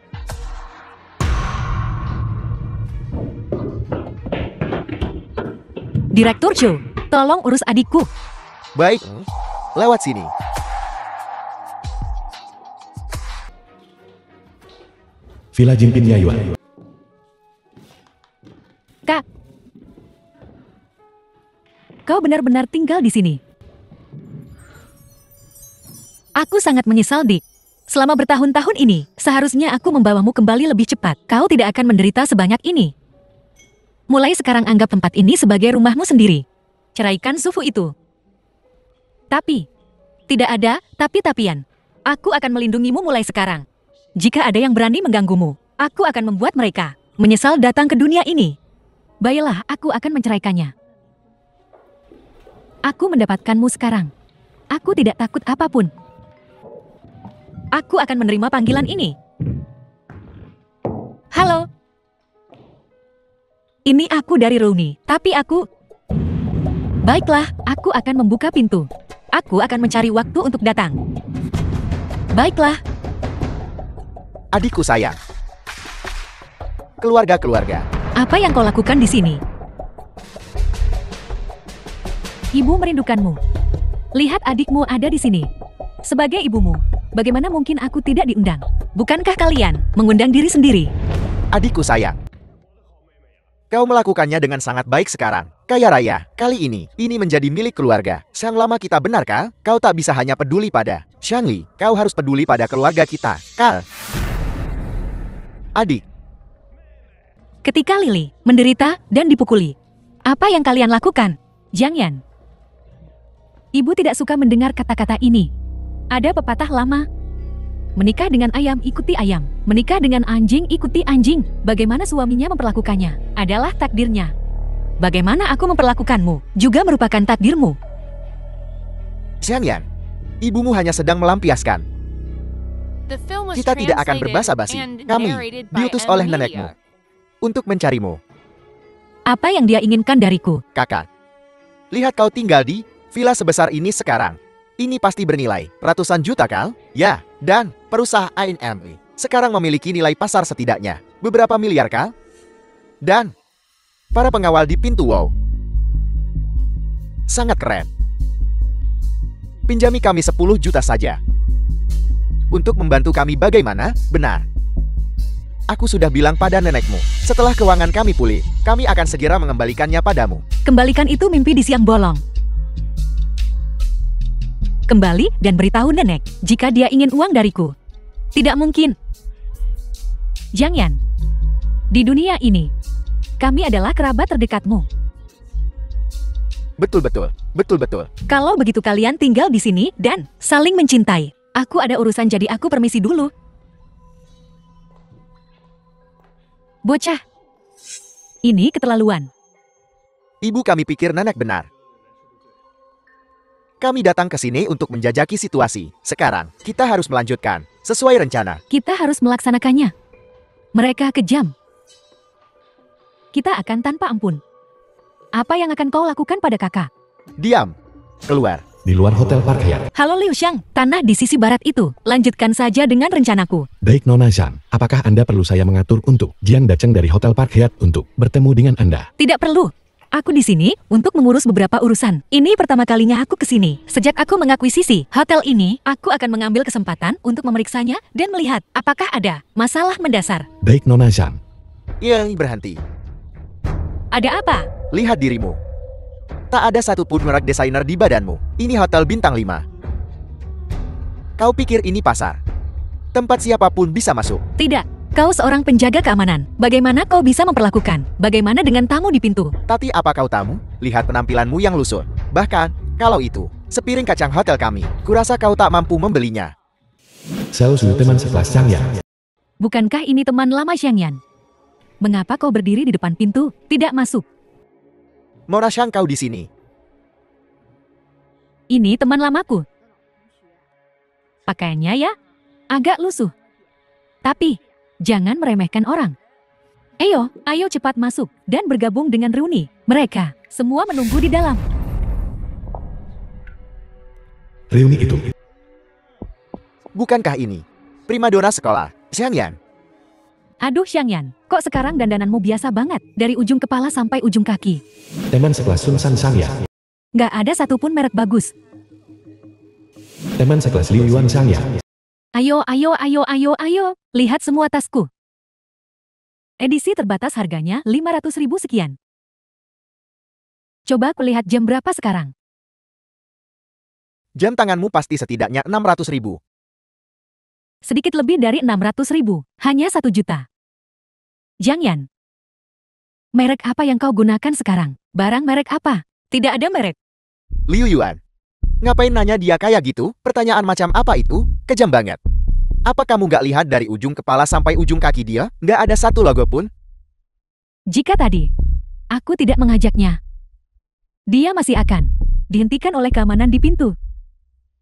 Direktur Zhou, tolong urus adikku. Baik, lewat sini. Villa Jimpin Yayuan. Kak, kau benar-benar tinggal di sini. Aku sangat menyesal, Dik. Selama bertahun-tahun ini, seharusnya aku membawamu kembali lebih cepat. Kau tidak akan menderita sebanyak ini. Mulai sekarang anggap tempat ini sebagai rumahmu sendiri. Ceraikan Sufu itu. Tapi, tidak ada tapi-tapian. Aku akan melindungimu mulai sekarang. Jika ada yang berani mengganggumu, aku akan membuat mereka menyesal datang ke dunia ini. Baiklah, aku akan menceraikannya. Aku mendapatkanmu sekarang. Aku tidak takut apapun. Aku akan menerima panggilan ini. Halo. Ini aku dari Rooney, tapi aku... Baiklah, aku akan membuka pintu. Aku akan mencari waktu untuk datang. Baiklah. Adikku sayang. Keluarga-keluarga. Apa yang kau lakukan di sini? Ibu merindukanmu. Lihat adikmu ada di sini. Sebagai ibumu, bagaimana mungkin aku tidak diundang? Bukankah kalian mengundang diri sendiri? Adikku sayang. Kau melakukannya dengan sangat baik sekarang. Kaya raya, kali ini menjadi milik keluarga. Sang lama kita, benarkah? Kau tak bisa hanya peduli pada Xiangli, kau harus peduli pada keluarga kita. Kal. Adik. Ketika Lily menderita dan dipukuli, apa yang kalian lakukan? Jiang Yan. Ibu tidak suka mendengar kata-kata ini. Ada pepatah lama. Menikah dengan ayam ikuti ayam. Menikah dengan anjing ikuti anjing. Bagaimana suaminya memperlakukannya adalah takdirnya. Bagaimana aku memperlakukanmu juga merupakan takdirmu. Xiangyan, ibumu hanya sedang melampiaskan. The film was Kita tidak akan translated berbasa-basi. and Kami narrated by diutus M oleh Media. nenekmu untuk mencarimu, Apa yang dia inginkan dariku? kakak. Lihat kau tinggal di villa sebesar ini sekarang. Ini pasti bernilai ratusan juta, Kal? Ya, dan perusahaan MI sekarang memiliki nilai pasar setidaknya beberapa miliar, Kal? Dan para pengawal di pintu wow. Sangat keren. Pinjami kami 10 juta saja. Untuk membantu kami bagaimana? Benar. Aku sudah bilang pada nenekmu, setelah keuangan kami pulih, kami akan segera mengembalikannya padamu. Kembalikan itu mimpi di siang bolong. kembali dan beritahu nenek jika dia ingin uang dariku. Tidak mungkin. Jiang Yan, di dunia ini, kami adalah kerabat terdekatmu. Betul. Kalau begitu kalian tinggal di sini dan saling mencintai. Aku ada urusan jadi aku permisi dulu. Bocah, ini keterlaluan. Ibu kami pikir nenek benar. Kami datang ke sini untuk menjajaki situasi. Sekarang, kita harus melanjutkan sesuai rencana. Kita harus melaksanakannya. Mereka kejam. Kita akan tanpa ampun. Apa yang akan kau lakukan pada kakak? Diam. Keluar. Di luar Hotel Park Hyatt. Halo Liu Xiang, tanah di sisi barat itu. Lanjutkan saja dengan rencanaku. Baik Nona Zhang, apakah Anda perlu saya mengatur untuk Jiang datang dari Hotel Park Hyatt untuk bertemu dengan Anda? Tidak perlu. Aku di sini untuk mengurus beberapa urusan. Ini pertama kalinya aku ke sini. Sejak aku mengakuisisi hotel ini, aku akan mengambil kesempatan untuk memeriksanya dan melihat apakah ada masalah mendasar. Baik Nona Zhang. Iya, berhenti. Ada apa? Lihat dirimu. Tak ada satupun merek desainer di badanmu. Ini hotel bintang 5. Kau pikir ini pasar? Tempat siapapun bisa masuk. Tidak. Kau seorang penjaga keamanan. Bagaimana kau bisa memperlakukan? Bagaimana dengan tamu di pintu? Tapi apa kau tamu? Lihat penampilanmu yang lusuh. Bahkan, kalau itu sepiring kacang hotel kami, kurasa kau tak mampu membelinya. Saya sudah teman sekelas Zhang Yan. Bukankah ini teman lama Xiang Yan? Mengapa kau berdiri di depan pintu? Tidak masuk. Mona Xiang kau di sini. Ini teman lamaku. Pakaiannya ya, agak lusuh. Tapi, jangan meremehkan orang. Ayo cepat masuk dan bergabung dengan reuni. Mereka semua menunggu di dalam. Reuni itu. Bukankah ini primadona sekolah, Xiang Yan? Aduh Xiang Yan, kok sekarang dandananmu biasa banget? Dari ujung kepala sampai ujung kaki. Teman sekelas Sun San Zhang Yan. Gak ada satupun merek bagus. Teman sekelas Liu Yuan Zhang Yan. Ayo, lihat semua tasku. Edisi terbatas harganya 500.000 sekian. Coba aku lihat jam berapa sekarang. Jam tanganmu pasti setidaknya 600.000. Sedikit lebih dari 600.000, hanya 1 juta. Jiang Yan, merek apa yang kau gunakan sekarang? Barang merek apa? Tidak ada merek. Liu Yuan. Ngapain nanya dia kayak gitu? Pertanyaan macam apa itu? Kejam banget. Apa kamu gak lihat dari ujung kepala sampai ujung kaki dia? Gak ada satu logo pun? Jika tadi, aku tidak mengajaknya, dia masih akan dihentikan oleh keamanan di pintu.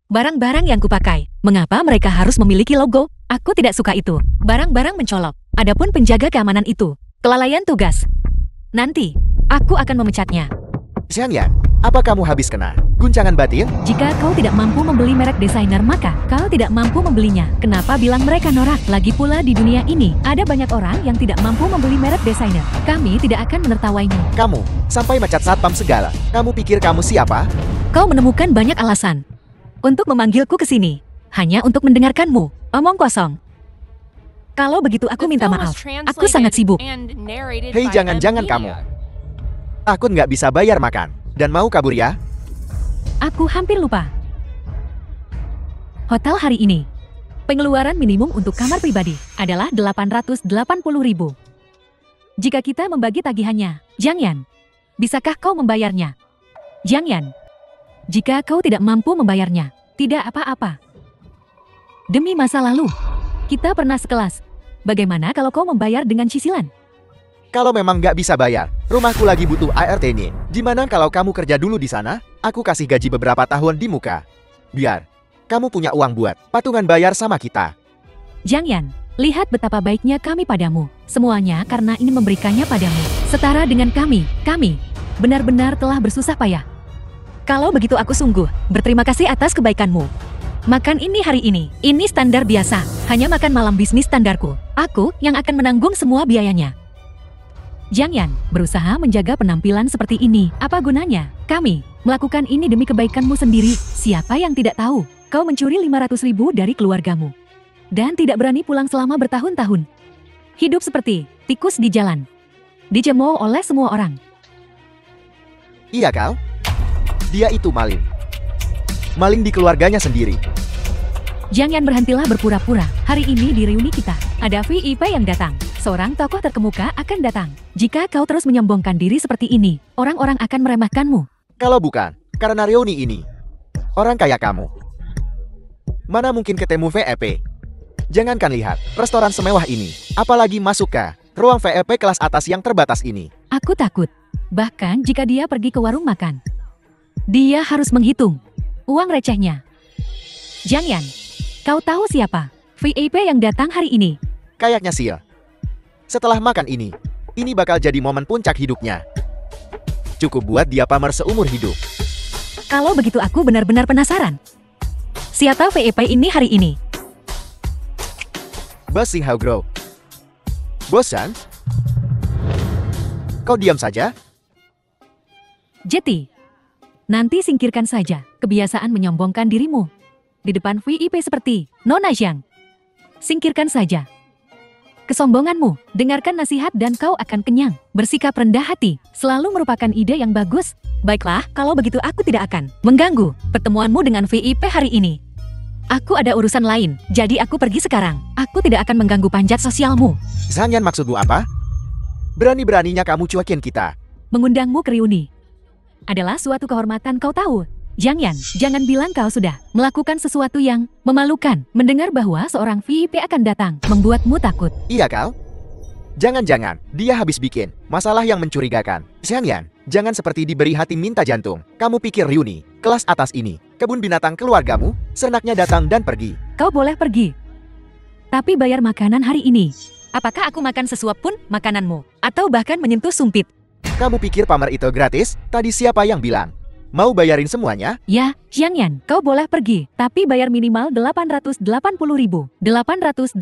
Barang-barang yang kupakai, mengapa mereka harus memiliki logo? Aku tidak suka itu. Barang-barang mencolok. Adapun penjaga keamanan itu, kelalaian tugas. Nanti, aku akan memecatnya. Xiang Yan, apa kamu habis kena guncangan batin? Jika kau tidak mampu membeli merek desainer, maka kau tidak mampu membelinya. Kenapa bilang mereka norak? Lagi pula di dunia ini, ada banyak orang yang tidak mampu membeli merek desainer. Kami tidak akan menertawaimu. Kamu, sampai mecat satpam segala. Kamu pikir kamu siapa? Kau menemukan banyak alasan untuk memanggilku ke sini. Hanya untuk mendengarkanmu. Omong kosong. Kalau begitu aku minta maaf. Aku sangat sibuk. Hei, jangan-jangan kamu. Aku nggak bisa bayar makan. Dan mau kabur ya? Aku hampir lupa. Hotel hari ini, pengeluaran minimum untuk kamar pribadi adalah 880.000. Jika kita membagi tagihannya, Jiang Yan, bisakah kau membayarnya? Jiang Yan, jika kau tidak mampu membayarnya, tidak apa-apa. Demi masa lalu, kita pernah sekelas. Bagaimana kalau kau membayar dengan cicilan? Kalau memang nggak bisa bayar, rumahku lagi butuh ART nih. Gimana kalau kamu kerja dulu di sana? Aku kasih gaji beberapa tahun di muka. Biar kamu punya uang buat patungan bayar sama kita. Jiang Yan, lihat betapa baiknya kami padamu. Semuanya karena ingin memberikannya padamu. Setara dengan kami benar-benar telah bersusah payah. Kalau begitu aku sungguh berterima kasih atas kebaikanmu. Makan ini hari ini standar biasa. Hanya makan malam bisnis standarku. Aku yang akan menanggung semua biayanya. Jiang Yan berusaha menjaga penampilan seperti ini. Apa gunanya? Kami melakukan ini demi kebaikanmu sendiri. Siapa yang tidak tahu kau mencuri 500.000 dari keluargamu dan tidak berani pulang selama bertahun-tahun. Hidup seperti tikus di jalan, dicemooh oleh semua orang. Iya kau? Dia itu maling. maling di keluarganya sendiri. Jangan berhentilah berpura-pura. Hari ini di reuni kita, ada VIP yang datang. Seorang tokoh terkemuka akan datang. Jika kau terus menyombongkan diri seperti ini, orang-orang akan meremehkanmu. Kalau bukan, karena reuni ini, orang kaya kamu, mana mungkin ketemu VIP? Jangankan lihat restoran semewah ini, apalagi masuk ke ruang VIP kelas atas yang terbatas ini. Aku takut. Bahkan jika dia pergi ke warung makan, dia harus menghitung uang recehnya. Jangan. Kau tahu siapa VIP yang datang hari ini? Kayaknya Sil. Setelah makan ini bakal jadi momen puncak hidupnya. Cukup buat dia pamer seumur hidup. Kalau begitu aku benar-benar penasaran. Siapa VIP ini hari ini? Bos Xing Hao Group. Bosan? Kau diam saja? Jeti, nanti singkirkan saja kebiasaan menyombongkan dirimu di depan VIP seperti Nona Zhang. Singkirkan saja kesombonganmu, dengarkan nasihat dan kau akan kenyang. Bersikap rendah hati selalu merupakan ide yang bagus. Baiklah, kalau begitu aku tidak akan mengganggu pertemuanmu dengan VIP hari ini. Aku ada urusan lain, jadi aku pergi sekarang. Aku tidak akan mengganggu panjat sosialmu. Zanyan, maksudmu apa? Berani-beraninya kamu cuekin kita. Mengundangmu ke reuni adalah suatu kehormatan, kau tahu. Jangan bilang kau sudah melakukan sesuatu yang memalukan. Mendengar bahwa seorang VIP akan datang membuatmu takut. Iya kau? Jangan-jangan dia habis bikin masalah yang mencurigakan. Zanyan, jangan seperti diberi hati minta jantung. Kamu pikir reuni kelas atas ini kebun binatang keluargamu, sernaknya datang dan pergi. Kau boleh pergi, tapi bayar makanan hari ini. Apakah aku makan sesuap pun makananmu, atau bahkan menyentuh sumpit? Kamu pikir pamer itu gratis? Tadi siapa yang bilang? Mau bayarin semuanya? Ya, Xiangyan, kau boleh pergi, tapi bayar minimal 880.000. 880.000,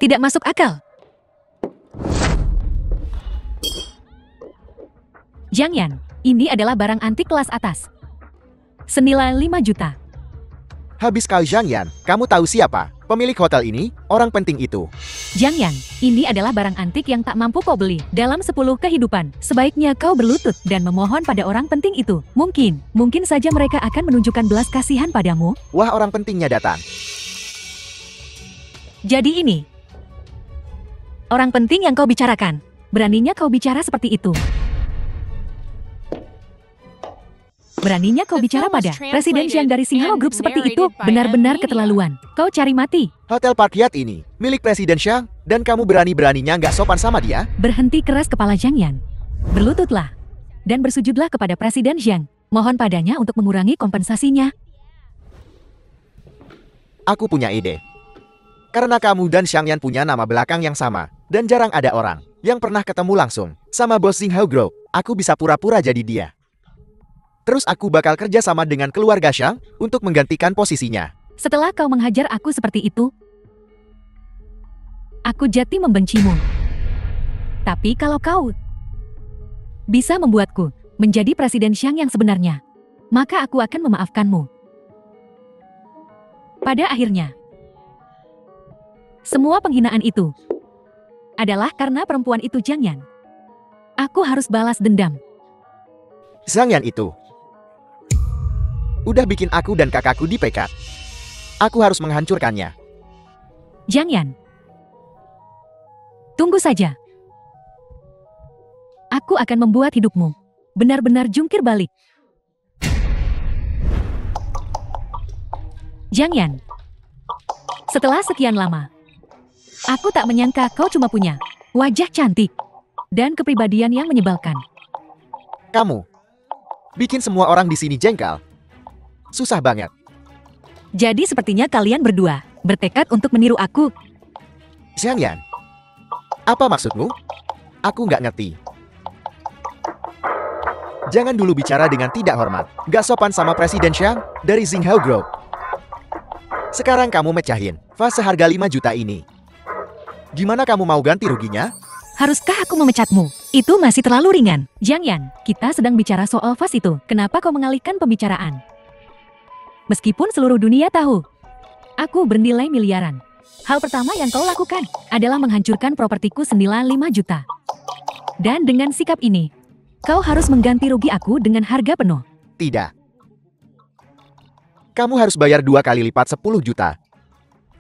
tidak masuk akal. Xiangyan, ini adalah barang antik kelas atas. Senilai 5 juta. Habis kau Zanyan, kamu tahu siapa pemilik hotel ini? Orang penting itu. Xiangyan, ini adalah barang antik yang tak mampu kau beli dalam 10 kehidupan. Sebaiknya kau berlutut dan memohon pada orang penting itu. Mungkin saja mereka akan menunjukkan belas kasihan padamu. Wah, orang pentingnya datang. Jadi ini orang penting yang kau bicarakan. Beraninya kau bicara seperti itu. Beraninya kau bicara pada Presiden Zhang dari Xing Hao Group seperti itu. Benar-benar keterlaluan. Kau cari mati. Hotel Park Hyatt ini milik Presiden Zhang, dan kamu berani-beraninya nggak sopan sama dia? Berhenti keras kepala Xiangyan. Berlututlah dan bersujudlah kepada Presiden Zhang. Mohon padanya untuk mengurangi kompensasinya. Aku punya ide. Karena kamu dan Xiangyan punya nama belakang yang sama, dan jarang ada orang yang pernah ketemu langsung sama bos Xing Hao Group, aku bisa pura-pura jadi dia. Terus aku bakal kerja sama dengan keluarga Zhang untuk menggantikan posisinya. Setelah kau menghajar aku seperti itu, aku jati membencimu. Tapi kalau kau bisa membuatku menjadi Presiden Zhang yang sebenarnya, maka aku akan memaafkanmu. Pada akhirnya, semua penghinaan itu adalah karena perempuan itu Jangan. Aku harus balas dendam. Zanyan itu udah bikin aku dan kakakku dipecat. Aku harus menghancurkannya. Jangan. Tunggu saja. Aku akan membuat hidupmu benar-benar jungkir balik. Jangan. Setelah sekian lama, aku tak menyangka kau cuma punya wajah cantik dan kepribadian yang menyebalkan. Kamu bikin semua orang di sini jengkel. Susah banget. Jadi sepertinya kalian berdua bertekad untuk meniru aku. Zanyan, apa maksudmu? Aku nggak ngerti. Jangan dulu bicara dengan tidak hormat. Gak sopan sama Presiden Zhang dari Xing Hao Group. Sekarang kamu mecahin vas seharga 5 juta ini. Gimana kamu mau ganti ruginya? Haruskah aku memecatmu? Itu masih terlalu ringan. Jangan, kita sedang bicara soal vas itu. Kenapa kau mengalihkan pembicaraan? Meskipun seluruh dunia tahu, aku bernilai miliaran. Hal pertama yang kau lakukan adalah menghancurkan propertiku senilai 5 juta. Dan dengan sikap ini, kau harus mengganti rugi aku dengan harga penuh. Tidak. Kamu harus bayar 2 kali lipat 10 juta.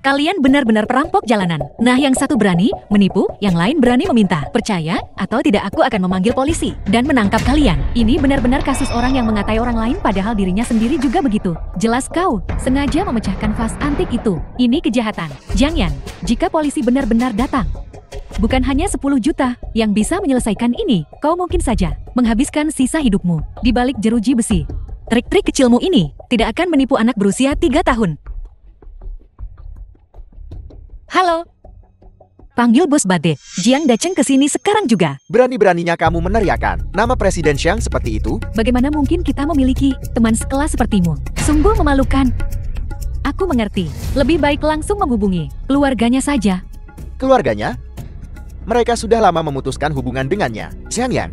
Kalian benar-benar perampok jalanan. Nah, yang satu berani menipu, yang lain berani meminta. Percaya atau tidak, aku akan memanggil polisi dan menangkap kalian. Ini benar-benar kasus orang yang mengatai orang lain padahal dirinya sendiri juga begitu. Jelas kau sengaja memecahkan vas antik itu. Ini kejahatan. Jangan, jika polisi benar-benar datang. Bukan hanya 10 juta yang bisa menyelesaikan ini. Kau mungkin saja menghabiskan sisa hidupmu di balik jeruji besi. Trik-trik kecilmu ini tidak akan menipu anak berusia 3 tahun. Halo. Panggil Bos Bade. Jiang Dacheng ke sini sekarang juga. Berani-beraninya kamu meneriakan nama Presiden Xiang seperti itu? Bagaimana mungkin kita memiliki teman sekelas sepertimu? Sungguh memalukan. Aku mengerti. Lebih baik langsung menghubungi keluarganya saja. Keluarganya? Mereka sudah lama memutuskan hubungan dengannya. Xiang Yan,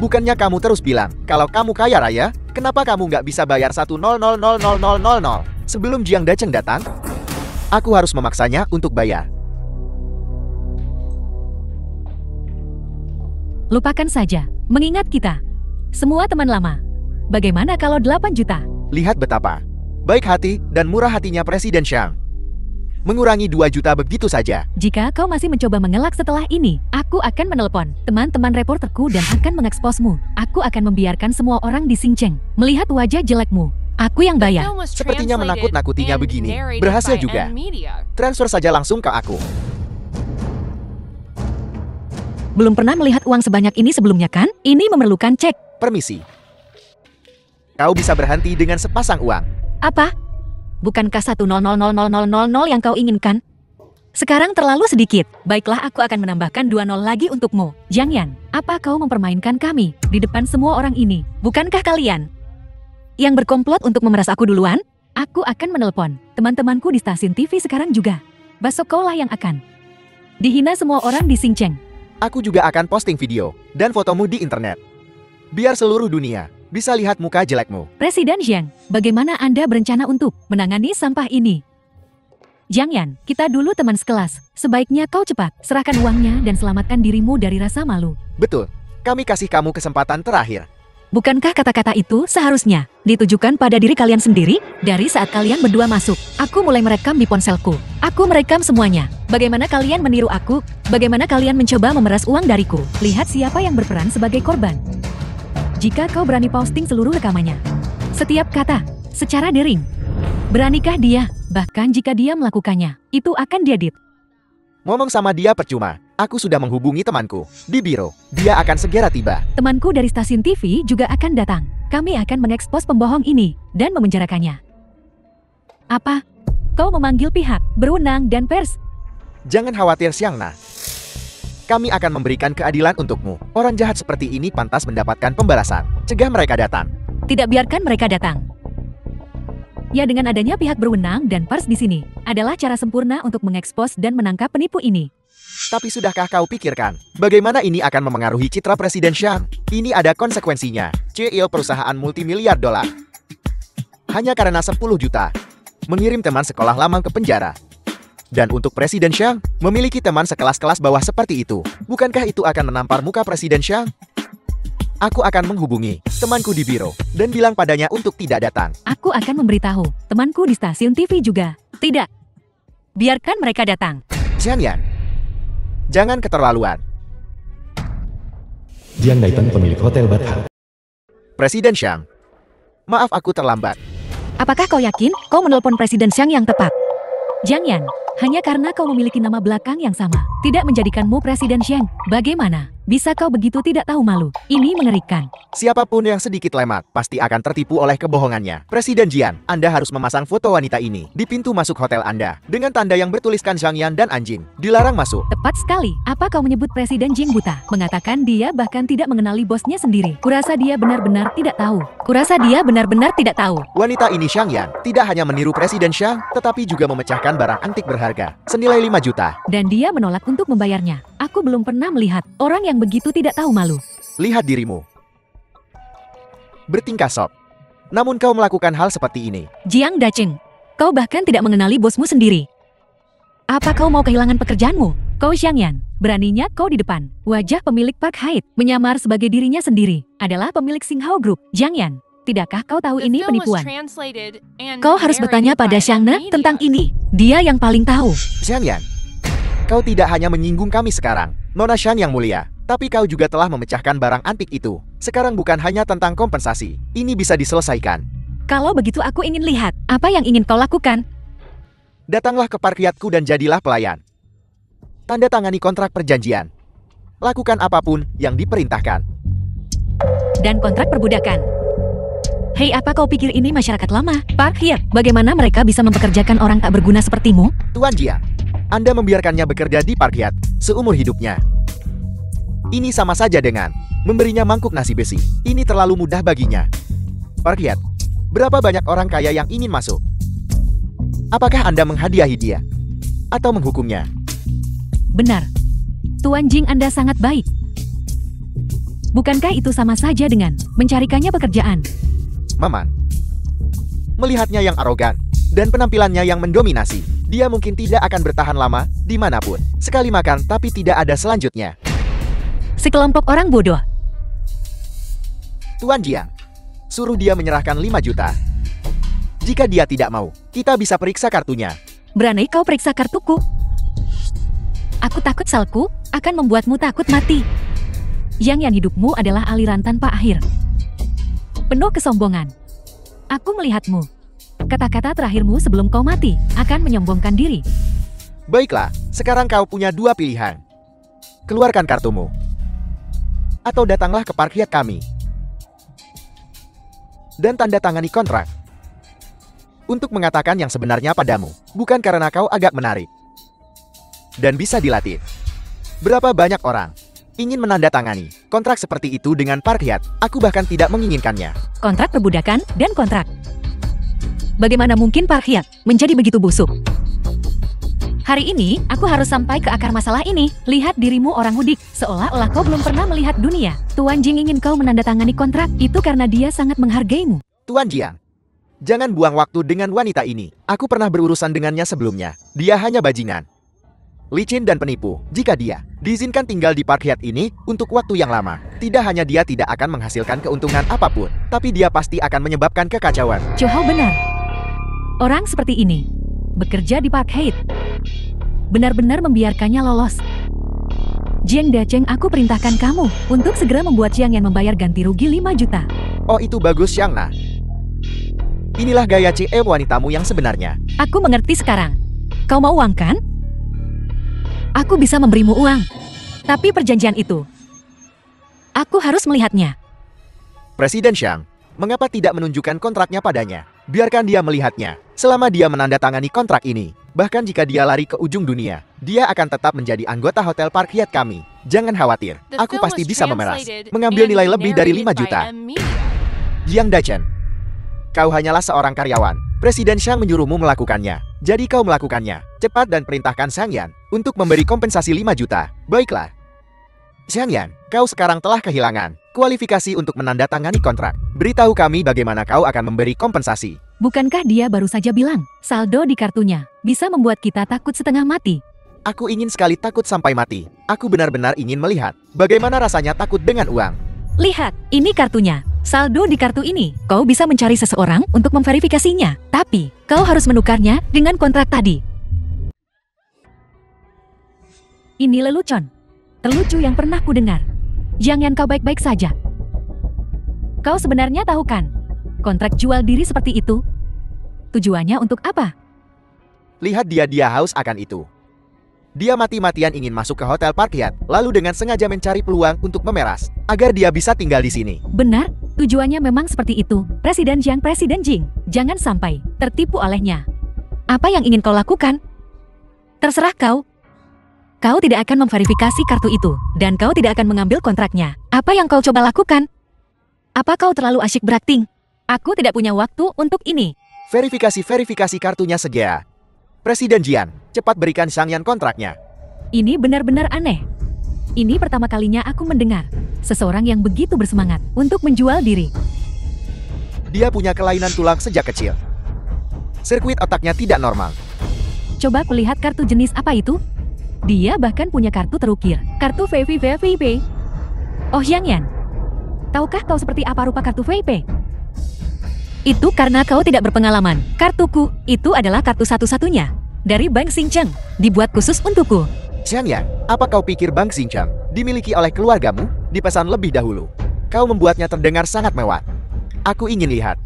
bukannya kamu terus bilang kalau kamu kaya raya? Kenapa kamu nggak bisa bayar 1000000 sebelum Jiang Dacheng datang? Aku harus memaksanya untuk bayar. Lupakan saja. Mengingat kita semua teman lama. Bagaimana kalau 8 juta? Lihat betapa baik hati dan murah hatinya Presiden Xiang. Mengurangi 2 juta begitu saja. Jika kau masih mencoba mengelak setelah ini, aku akan menelpon teman-teman reporterku dan akan mengeksposmu. Aku akan membiarkan semua orang di Xinjiang melihat wajah jelekmu. Aku yang bayar. Film was Sepertinya translated menakut-nakutinya and begini. narrated Berhasil by juga. N-Media. Transfer saja langsung ke aku. Belum pernah melihat uang sebanyak ini sebelumnya kan? Ini memerlukan cek. Permisi. Kau bisa berhenti dengan sepasang uang. Apa? Bukankah 1000000 yang kau inginkan? Sekarang terlalu sedikit. Baiklah, aku akan menambahkan 2 nol lagi untukmu. Jiang, apa kau mempermainkan kami di depan semua orang ini? Bukankah kalian yang berkomplot untuk memeras aku duluan? Aku akan menelpon teman-temanku di stasiun TV sekarang juga. Besok kaulah yang akan dihina semua orang di Xinjiang. Aku juga akan posting video dan fotomu di internet. Biar seluruh dunia bisa lihat muka jelekmu. Presiden Jiang, bagaimana Anda berencana untuk menangani sampah ini? Jiang, kita dulu teman sekelas. Sebaiknya kau cepat serahkan uangnya dan selamatkan dirimu dari rasa malu. Betul, kami kasih kamu kesempatan terakhir. Bukankah kata-kata itu seharusnya ditujukan pada diri kalian sendiri? Dari saat kalian berdua masuk, aku mulai merekam di ponselku. Aku merekam semuanya. Bagaimana kalian meniru aku? Bagaimana kalian mencoba memeras uang dariku? Lihat siapa yang berperan sebagai korban. Jika kau berani posting seluruh rekamannya, setiap kata, secara daring, beranikah dia? Bahkan jika dia melakukannya, itu akan diedit. Ngomong sama dia percuma. Aku sudah menghubungi temanku di biro. Dia akan segera tiba. Temanku dari stasiun TV juga akan datang. Kami akan mengekspos pembohong ini dan memenjarakannya. Apa? Kau memanggil pihak berwenang dan pers? Jangan khawatir, Xiangna. Kami akan memberikan keadilan untukmu. Orang jahat seperti ini pantas mendapatkan pembalasan. Cegah mereka datang. Tidak biarkan mereka datang. Ya, dengan adanya pihak berwenang dan pers di sini adalah cara sempurna untuk mengekspos dan menangkap penipu ini. Tapi sudahkah kau pikirkan bagaimana ini akan memengaruhi citra Presiden Xiang? Ini ada konsekuensinya. CEO perusahaan multimiliar dolar. Hanya karena 10 juta. Mengirim teman sekolah lama ke penjara. Dan untuk Presiden Xiang, memiliki teman sekelas-kelas bawah seperti itu. Bukankah itu akan menampar muka Presiden Xiang? Aku akan menghubungi temanku di biro dan bilang padanya untuk tidak datang. Aku akan memberitahu temanku di stasiun TV juga. Tidak. Biarkan mereka datang. Xiang Yan, jangan keterlaluan. Jiang Daitan, pemilik Hotel Batha. Presiden Xiang, maaf aku terlambat. Apakah kau yakin kau menelpon Presiden Xiang yang tepat? Jiang, hanya karena kau memiliki nama belakang yang sama, tidak menjadikanmu Presiden Xiang. Bagaimana bisa kau begitu tidak tahu malu? Ini mengerikan. Siapapun yang sedikit lemak pasti akan tertipu oleh kebohongannya. Presiden Jian, Anda harus memasang foto wanita ini di pintu masuk hotel Anda dengan tanda yang bertuliskan Xiang Yan dan anjing. Dilarang masuk. Tepat sekali. Apa kau menyebut Presiden Jing buta? Mengatakan dia bahkan tidak mengenali bosnya sendiri. Kurasa dia benar-benar tidak tahu. Wanita ini Xiang Yan tidak hanya meniru Presiden Xiang, tetapi juga memecahkan barang antik berharga senilai 5 juta. Dan dia menolak untuk membayarnya. Aku belum pernah melihat orang yang begitu tidak tahu malu. Lihat dirimu. Bertingkah sob. Namun kau melakukan hal seperti ini. Jiang Dacheng, kau bahkan tidak mengenali bosmu sendiri. Apa kau mau kehilangan pekerjaanmu? Kau Xiang Yan, beraninya kau di depan. Wajah pemilik Park Hyatt menyamar sebagai dirinya sendiri. Adalah pemilik Xinghao Group. Jiang Yan, Tidakkah kau tahu The ini film was penipuan? translated and Kau harus bertanya narrated pada by Xiangna Media. tentang ini. Dia yang paling tahu. Xiang Yan, kau tidak hanya menyinggung kami sekarang, Nona Shan yang mulia, tapi kau juga telah memecahkan barang antik itu. Sekarang bukan hanya tentang kompensasi, ini bisa diselesaikan. Kalau begitu aku ingin lihat apa yang ingin kau lakukan. Datanglah ke parkiatku dan jadilah pelayan. Tanda tangani kontrak perjanjian. Lakukan apapun yang diperintahkan. Dan kontrak perbudakan. Hei, apa kau pikir ini masyarakat lama? Park Hyat, bagaimana mereka bisa mempekerjakan orang tak berguna sepertimu? Tuan Jiang, Anda membiarkannya bekerja di parkiat seumur hidupnya. Ini sama saja dengan memberinya mangkuk nasi besi. Ini terlalu mudah baginya. Parkiat, berapa banyak orang kaya yang ingin masuk? Apakah Anda menghadiahi dia? Atau menghukumnya? Benar. Tuan Jing, Anda sangat baik. Bukankah itu sama saja dengan mencarikannya pekerjaan? Maman, melihatnya yang arogan dan penampilannya yang mendominasi, dia mungkin tidak akan bertahan lama dimanapun. Sekali makan tapi tidak ada selanjutnya. Sekelompok orang bodoh. Tuan Jiang, suruh dia menyerahkan 5 juta. Jika dia tidak mau, kita bisa periksa kartunya. Berani kau periksa kartuku? Aku takut salku akan membuatmu takut mati. Yang hidupmu adalah aliran tanpa akhir. Penuh kesombongan. Aku melihatmu. Kata-kata terakhirmu sebelum kau mati akan menyombongkan diri. Baiklah, sekarang kau punya 2 pilihan. Keluarkan kartumu. Atau datanglah ke parkiat kami. Dan tanda tangani kontrak. Untuk mengatakan yang sebenarnya padamu, bukan karena kau agak menarik. Dan bisa dilatih. Berapa banyak orang ingin menandatangani kontrak seperti itu dengan parkiat? Aku bahkan tidak menginginkannya. Kontrak perbudakan dan kontrak. Bagaimana mungkin Park Hyat menjadi begitu busuk? Hari ini, aku harus sampai ke akar masalah ini. Lihat dirimu orang mudik, seolah-olah kau belum pernah melihat dunia. Tuan Jing ingin kau menandatangani kontrak, itu karena dia sangat menghargaimu. Tuan Jiang, jangan buang waktu dengan wanita ini. Aku pernah berurusan dengannya sebelumnya. Dia hanya bajingan, licin dan penipu. Jika dia diizinkan tinggal di parkiat ini untuk waktu yang lama, tidak hanya dia tidak akan menghasilkan keuntungan apapun, tapi dia pasti akan menyebabkan kekacauan. Chow benar. Orang seperti ini bekerja di Park Hyat, benar-benar membiarkannya lolos. Jiang Dacheng, aku perintahkan kamu untuk segera membuat Jiang Yan membayar ganti rugi 5 juta. Oh, itu bagus, Xiangna. Inilah gaya CM wanitamu yang sebenarnya. Aku mengerti sekarang. Kau mau uang kan? Aku bisa memberimu uang. Tapi perjanjian itu, aku harus melihatnya. Presiden Xiang, mengapa tidak menunjukkan kontraknya padanya? Biarkan dia melihatnya. Selama dia menandatangani kontrak ini, bahkan jika dia lari ke ujung dunia, dia akan tetap menjadi anggota hotel parkiat kami. Jangan khawatir, The aku film pasti was bisa memeras. translated Mengambil and nilai lebih dari 5 narrated juta. by Media. Jiang Dacheng, kau hanyalah seorang karyawan. Presiden Xiang menyuruhmu melakukannya. Jadi kau melakukannya. Cepat dan perintahkan Xiang Yan untuk memberi kompensasi 5 juta. Baiklah. Xiang Yan, kau sekarang telah kehilangan kualifikasi untuk menandatangani kontrak. Beritahu kami bagaimana kau akan memberi kompensasi. Bukankah dia baru saja bilang, saldo di kartunya bisa membuat kita takut setengah mati? Aku ingin sekali takut sampai mati. Aku benar-benar ingin melihat bagaimana rasanya takut dengan uang. Lihat, ini kartunya. Saldo di kartu ini, kau bisa mencari seseorang untuk memverifikasinya. Tapi, kau harus menukarnya dengan kontrak tadi. Ini lelucon. Terlucu yang pernah ku dengar. Jangan kau baik-baik saja. Kau sebenarnya tahu kan? Kontrak jual diri seperti itu. Tujuannya untuk apa? Lihat dia haus akan itu. Dia mati-matian ingin masuk ke hotel parkiat, lalu dengan sengaja mencari peluang untuk memeras, agar dia bisa tinggal di sini. Benar, tujuannya memang seperti itu. Presiden Jing, jangan sampai tertipu olehnya. Apa yang ingin kau lakukan? Terserah kau. Kau tidak akan memverifikasi kartu itu, dan kau tidak akan mengambil kontraknya. Apa yang kau coba lakukan? Apa kau terlalu asyik berakting? Aku tidak punya waktu untuk ini. Verifikasi kartunya segera. Presiden Jian, cepat berikan Xiang Yan kontraknya. Ini benar-benar aneh. Ini pertama kalinya aku mendengar seseorang yang begitu bersemangat untuk menjual diri. Dia punya kelainan tulang sejak kecil. Sirkuit otaknya tidak normal. Coba kulihat kartu jenis apa itu? Dia bahkan punya kartu terukir. Kartu VIP. Oh Xiang Yan, tahukah kau seperti apa rupa kartu VIP? Itu karena kau tidak berpengalaman. Kartuku, itu adalah kartu satu-satunya. Dari Bank Xingcheng, dibuat khusus untukku. Xiangyan, apa kau pikir Bank Xingcheng dimiliki oleh keluargamu? Dipesan lebih dahulu. Kau membuatnya terdengar sangat mewah. Aku ingin lihat.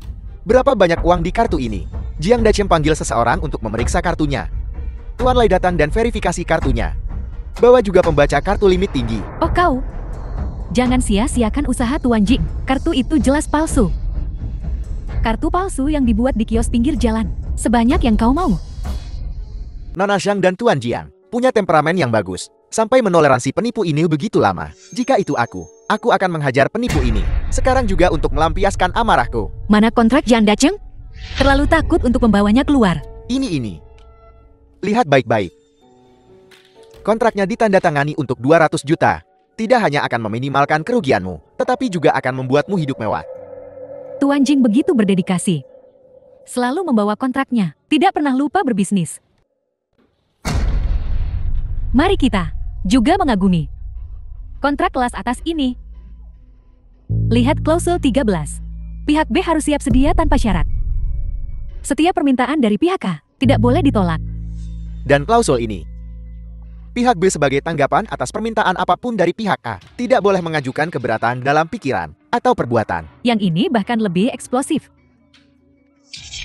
Berapa banyak uang di kartu ini? Jiang Dacheng panggil seseorang untuk memeriksa kartunya. Tuan Lai datang dan verifikasi kartunya. Bawa juga pembaca kartu limit tinggi. Oh kau, jangan sia-siakan usaha Tuan Jing. Kartu itu jelas palsu. Kartu palsu yang dibuat di kios pinggir jalan. Sebanyak yang kau mau. Nona Zhang dan Tuan Jiang punya temperamen yang bagus. Sampai menoleransi penipu ini begitu lama. Jika itu aku akan menghajar penipu ini. Sekarang juga untuk melampiaskan amarahku. Mana kontrak Jiang Dacheng? Terlalu takut untuk membawanya keluar. Ini. Lihat baik-baik. Kontraknya ditandatangani untuk 200 juta. Tidak hanya akan meminimalkan kerugianmu, tetapi juga akan membuatmu hidup mewah. Tuan Jing begitu berdedikasi. Selalu membawa kontraknya, tidak pernah lupa berbisnis. Mari kita juga mengagumi kontrak kelas atas ini. Lihat klausul 13. Pihak B harus siap sedia tanpa syarat. Setiap permintaan dari pihak A tidak boleh ditolak. Dan klausul ini, pihak B sebagai tanggapan atas permintaan apapun dari pihak A tidak boleh mengajukan keberatan dalam pikiran atau perbuatan. Yang ini bahkan lebih eksplosif.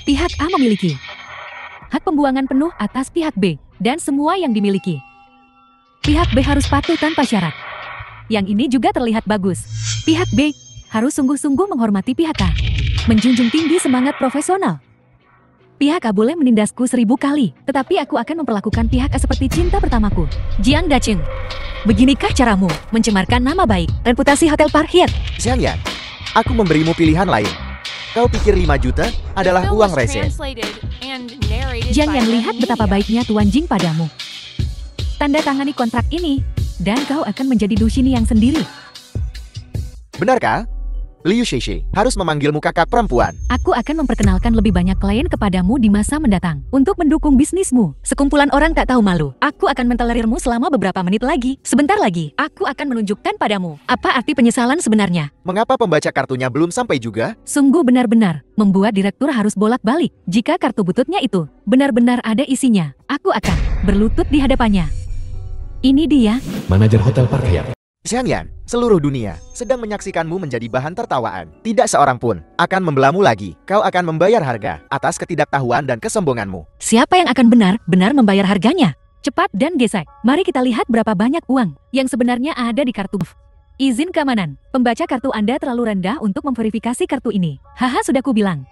Pihak A memiliki hak pembuangan penuh atas pihak B dan semua yang dimiliki. Pihak B harus patuh tanpa syarat. Yang ini juga terlihat bagus. Pihak B harus sungguh-sungguh menghormati pihak A, menjunjung tinggi semangat profesional. Pihak A boleh menindasku 1000 kali, tetapi aku akan memperlakukan pihak A seperti cinta pertamaku. Jiang Dacheng, beginikah caramu mencemarkan nama baik, reputasi Hotel Park-Hyatt? Xiangyan, aku memberimu pilihan lain. Kau pikir 5 juta adalah The film uang was receh? translated and narrated Jiang by yang Ren lihat betapa Media. baiknya Tuan Jing padamu. Tanda tangani kontrak ini, dan kau akan menjadi Dushini yang sendiri. Benarkah? Liu Shexi harus memanggilmu kakak perempuan. Aku akan memperkenalkan lebih banyak klien kepadamu di masa mendatang. Untuk mendukung bisnismu, sekumpulan orang tak tahu malu. Aku akan mentolerirmu selama beberapa menit lagi. Sebentar lagi, aku akan menunjukkan padamu apa arti penyesalan sebenarnya. Mengapa pembaca kartunya belum sampai juga? Sungguh benar-benar membuat direktur harus bolak-balik. Jika kartu bututnya itu benar-benar ada isinya, aku akan berlutut di hadapannya. Ini dia. Manajer Hotel Park-Hyatt. Xiangyan, seluruh dunia sedang menyaksikanmu menjadi bahan tertawaan. Tidak seorang pun akan membelamu lagi. Kau akan membayar harga atas ketidaktahuan dan kesombonganmu. Siapa yang akan benar-benar membayar harganya? Cepat dan gesek. Mari kita lihat berapa banyak uang yang sebenarnya ada di kartu. Izin keamanan. Pembaca kartu Anda terlalu rendah untuk memverifikasi kartu ini. Haha, sudah kubilang.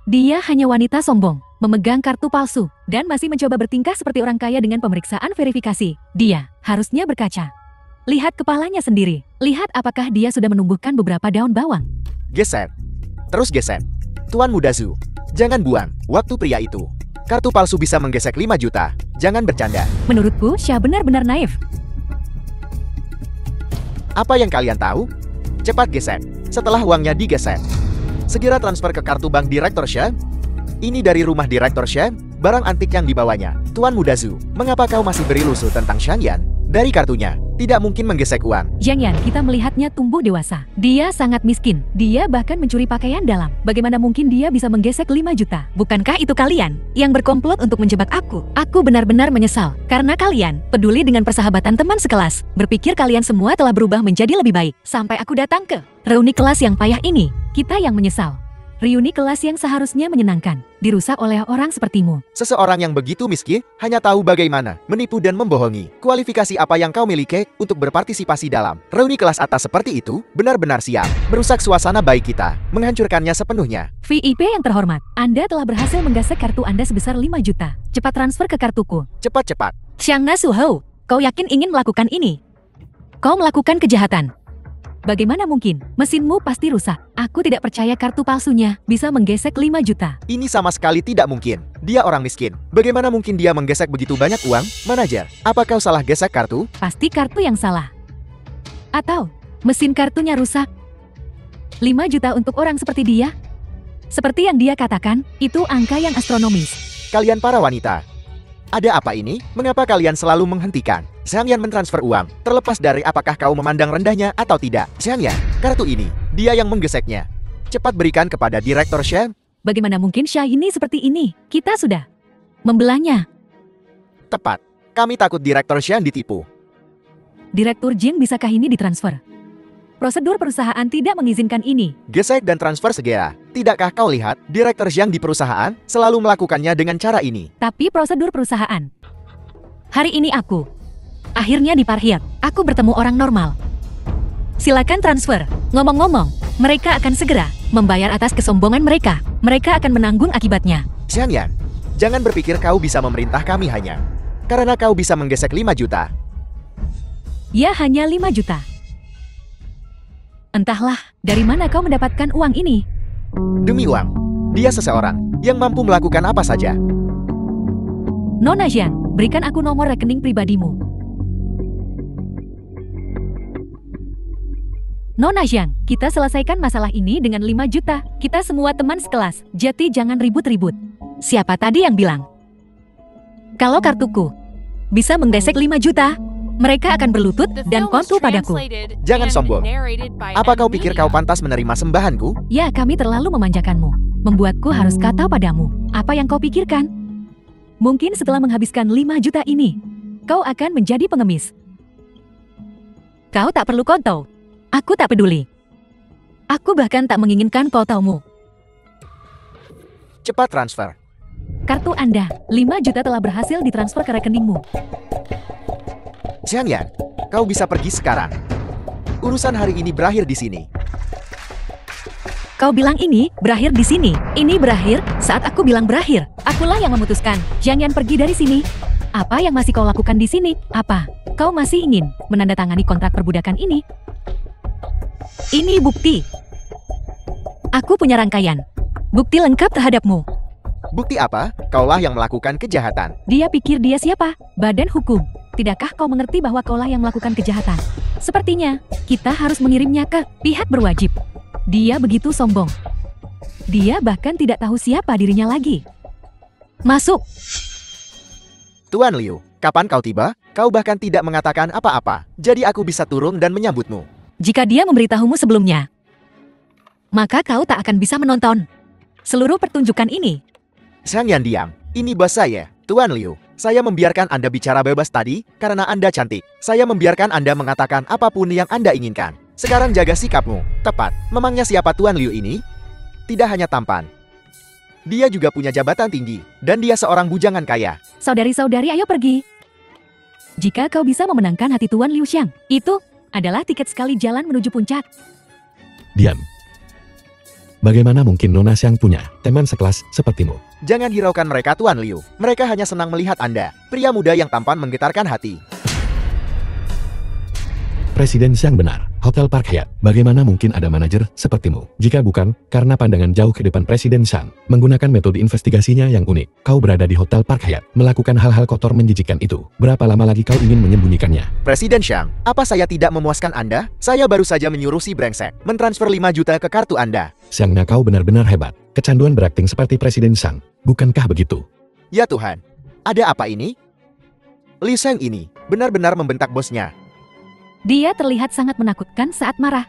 Dia hanya wanita sombong, memegang kartu palsu, dan masih mencoba bertingkah seperti orang kaya dengan pemeriksaan verifikasi. Dia harusnya berkaca. Lihat kepalanya sendiri. Lihat apakah dia sudah menumbuhkan beberapa daun bawang. Geser. Terus geser. Tuan Muda Zhu, jangan buang waktu pria itu. Kartu palsu bisa menggesek 5 juta. Jangan bercanda. Menurutku, Xia benar-benar naif. Apa yang kalian tahu? Cepat gesek. Setelah uangnya digesek, segera transfer ke kartu bank Direktur Xia. Ini dari rumah Direktur Xia, barang antik yang dibawanya. Tuan Muda Zhu, mengapa kau masih berilusu tentang Xiangyan? Dari kartunya, tidak mungkin menggesek uang. Jiang Yan, kita melihatnya tumbuh dewasa. Dia sangat miskin. Dia bahkan mencuri pakaian dalam. Bagaimana mungkin dia bisa menggesek 5 juta? Bukankah itu kalian yang berkomplot untuk menjebak aku? Aku benar-benar menyesal. Karena kalian peduli dengan persahabatan teman sekelas. Berpikir kalian semua telah berubah menjadi lebih baik. Sampai aku datang ke reuni kelas yang payah ini. Kita yang menyesal. Reuni kelas yang seharusnya menyenangkan, dirusak oleh orang sepertimu. Seseorang yang begitu miskin hanya tahu bagaimana menipu dan membohongi. Kualifikasi apa yang kau miliki untuk berpartisipasi dalam reuni kelas atas seperti itu benar-benar siap merusak suasana baik kita, menghancurkannya sepenuhnya. VIP yang terhormat, Anda telah berhasil menggesek kartu Anda sebesar 5 juta. Cepat transfer ke kartuku. Cepat-cepat. Xiangna Suhou, kau yakin ingin melakukan ini? Kau melakukan kejahatan. Bagaimana mungkin? Mesinmu pasti rusak. Aku tidak percaya kartu palsunya bisa menggesek 5 juta. Ini sama sekali tidak mungkin. Dia orang miskin. Bagaimana mungkin dia menggesek begitu banyak uang? Manajer, apa kau salah gesek kartu? Pasti kartu yang salah. Atau mesin kartunya rusak. 5 juta untuk orang seperti dia? Seperti yang dia katakan, itu angka yang astronomis. Kalian para wanita, ada apa ini? Mengapa kalian selalu menghentikan Xiangyan mentransfer uang, terlepas dari apakah kau memandang rendahnya atau tidak? Xiangyan, kartu ini, dia yang menggeseknya. Cepat berikan kepada Direktur Shen. Bagaimana mungkin Shahini seperti ini? Kita sudah membelanya. Tepat. Kami takut Direktur Shen ditipu. Direktur Jing, bisakah ini ditransfer? Prosedur perusahaan tidak mengizinkan ini. Gesek dan transfer segera. Tidakkah kau lihat, Direktur Zhang di perusahaan selalu melakukannya dengan cara ini? Tapi prosedur perusahaan. Hari ini aku akhirnya di Parhyat. Aku bertemu orang normal. Silakan transfer. Ngomong-ngomong, mereka akan segera membayar atas kesombongan mereka. Mereka akan menanggung akibatnya. Xiangyan, jangan berpikir kau bisa memerintah kami hanya karena kau bisa menggesek 5 juta. Ya, hanya 5 juta. Entahlah, dari mana kau mendapatkan uang ini? Demi uang, dia seseorang yang mampu melakukan apa saja. Nona Zhang, berikan aku nomor rekening pribadimu. Nona Zhang, kita selesaikan masalah ini dengan 5 juta. Kita semua teman sekelas, jadi jangan ribut-ribut. Siapa tadi yang bilang? Kalau kartuku bisa menggesek 5 juta, mereka akan berlutut The dan film was kontu padaku. translated Jangan and sombong. narrated by Apa kau pikir kau Amelia. pantas menerima sembahanku? Ya, kami terlalu memanjakanmu. Membuatku harus kata padamu. Apa yang kau pikirkan? Mungkin setelah menghabiskan 5 juta ini, kau akan menjadi pengemis. Kau tak perlu kontau. Aku tak peduli. Aku bahkan tak menginginkan kontaumu. Cepat transfer. Kartu Anda, 5 juta telah berhasil ditransfer ke rekeningmu. Xiangyan, kau bisa pergi sekarang. Urusan hari ini berakhir di sini. Kau bilang ini berakhir di sini. Ini berakhir saat aku bilang berakhir. Akulah yang memutuskan. Jangan pergi dari sini. Apa yang masih kau lakukan di sini? Apa? Kau masih ingin menandatangani kontrak perbudakan ini? Ini bukti. Aku punya rangkaian bukti lengkap terhadapmu. Bukti apa? Kaulah yang melakukan kejahatan. Dia pikir dia siapa? Badan hukum. Tidakkah kau mengerti bahwa kaulah yang melakukan kejahatan? Sepertinya kita harus mengirimnya ke pihak berwajib. Dia begitu sombong. Dia bahkan tidak tahu siapa dirinya lagi. Masuk. Tuan Liu, kapan kau tiba? Kau bahkan tidak mengatakan apa-apa. Jadi aku bisa turun dan menyambutmu. Jika dia memberitahumu sebelumnya, maka kau tak akan bisa menonton seluruh pertunjukan ini. Xiangyan diam. Ini bos saya, Tuan Liu. Saya membiarkan Anda bicara bebas tadi karena Anda cantik. Saya membiarkan Anda mengatakan apapun yang Anda inginkan. Sekarang jaga sikapmu. Tepat. Memangnya siapa Tuan Liu ini? Tidak hanya tampan. Dia juga punya jabatan tinggi. Dan dia seorang bujangan kaya. Saudari-saudari, ayo pergi. Jika kau bisa memenangkan hati Tuan Liu Xiang, itu adalah tiket sekali jalan menuju puncak. Diam. Bagaimana mungkin Nona Xiang punya teman sekelas sepertimu? Jangan hiraukan mereka Tuan Liu. Mereka hanya senang melihat Anda. Pria muda yang tampan menggetarkan hati. Presiden Xiang benar. Hotel Park Hyatt. Bagaimana mungkin ada manajer sepertimu? Jika bukan, karena pandangan jauh ke depan Presiden Xiang, menggunakan metode investigasinya yang unik. Kau berada di Hotel Park Hyatt, melakukan hal-hal kotor menjijikkan itu. Berapa lama lagi kau ingin menyembunyikannya? Presiden Xiang, apa saya tidak memuaskan Anda? Saya baru saja menyuruh si brengsek mentransfer 5 juta ke kartu Anda. Xiangna, kau benar-benar hebat. Kecanduan berakting seperti Presiden Xiang. Bukankah begitu? Ya Tuhan, ada apa ini? Liu Sheng ini benar-benar membentak bosnya. Dia terlihat sangat menakutkan saat marah.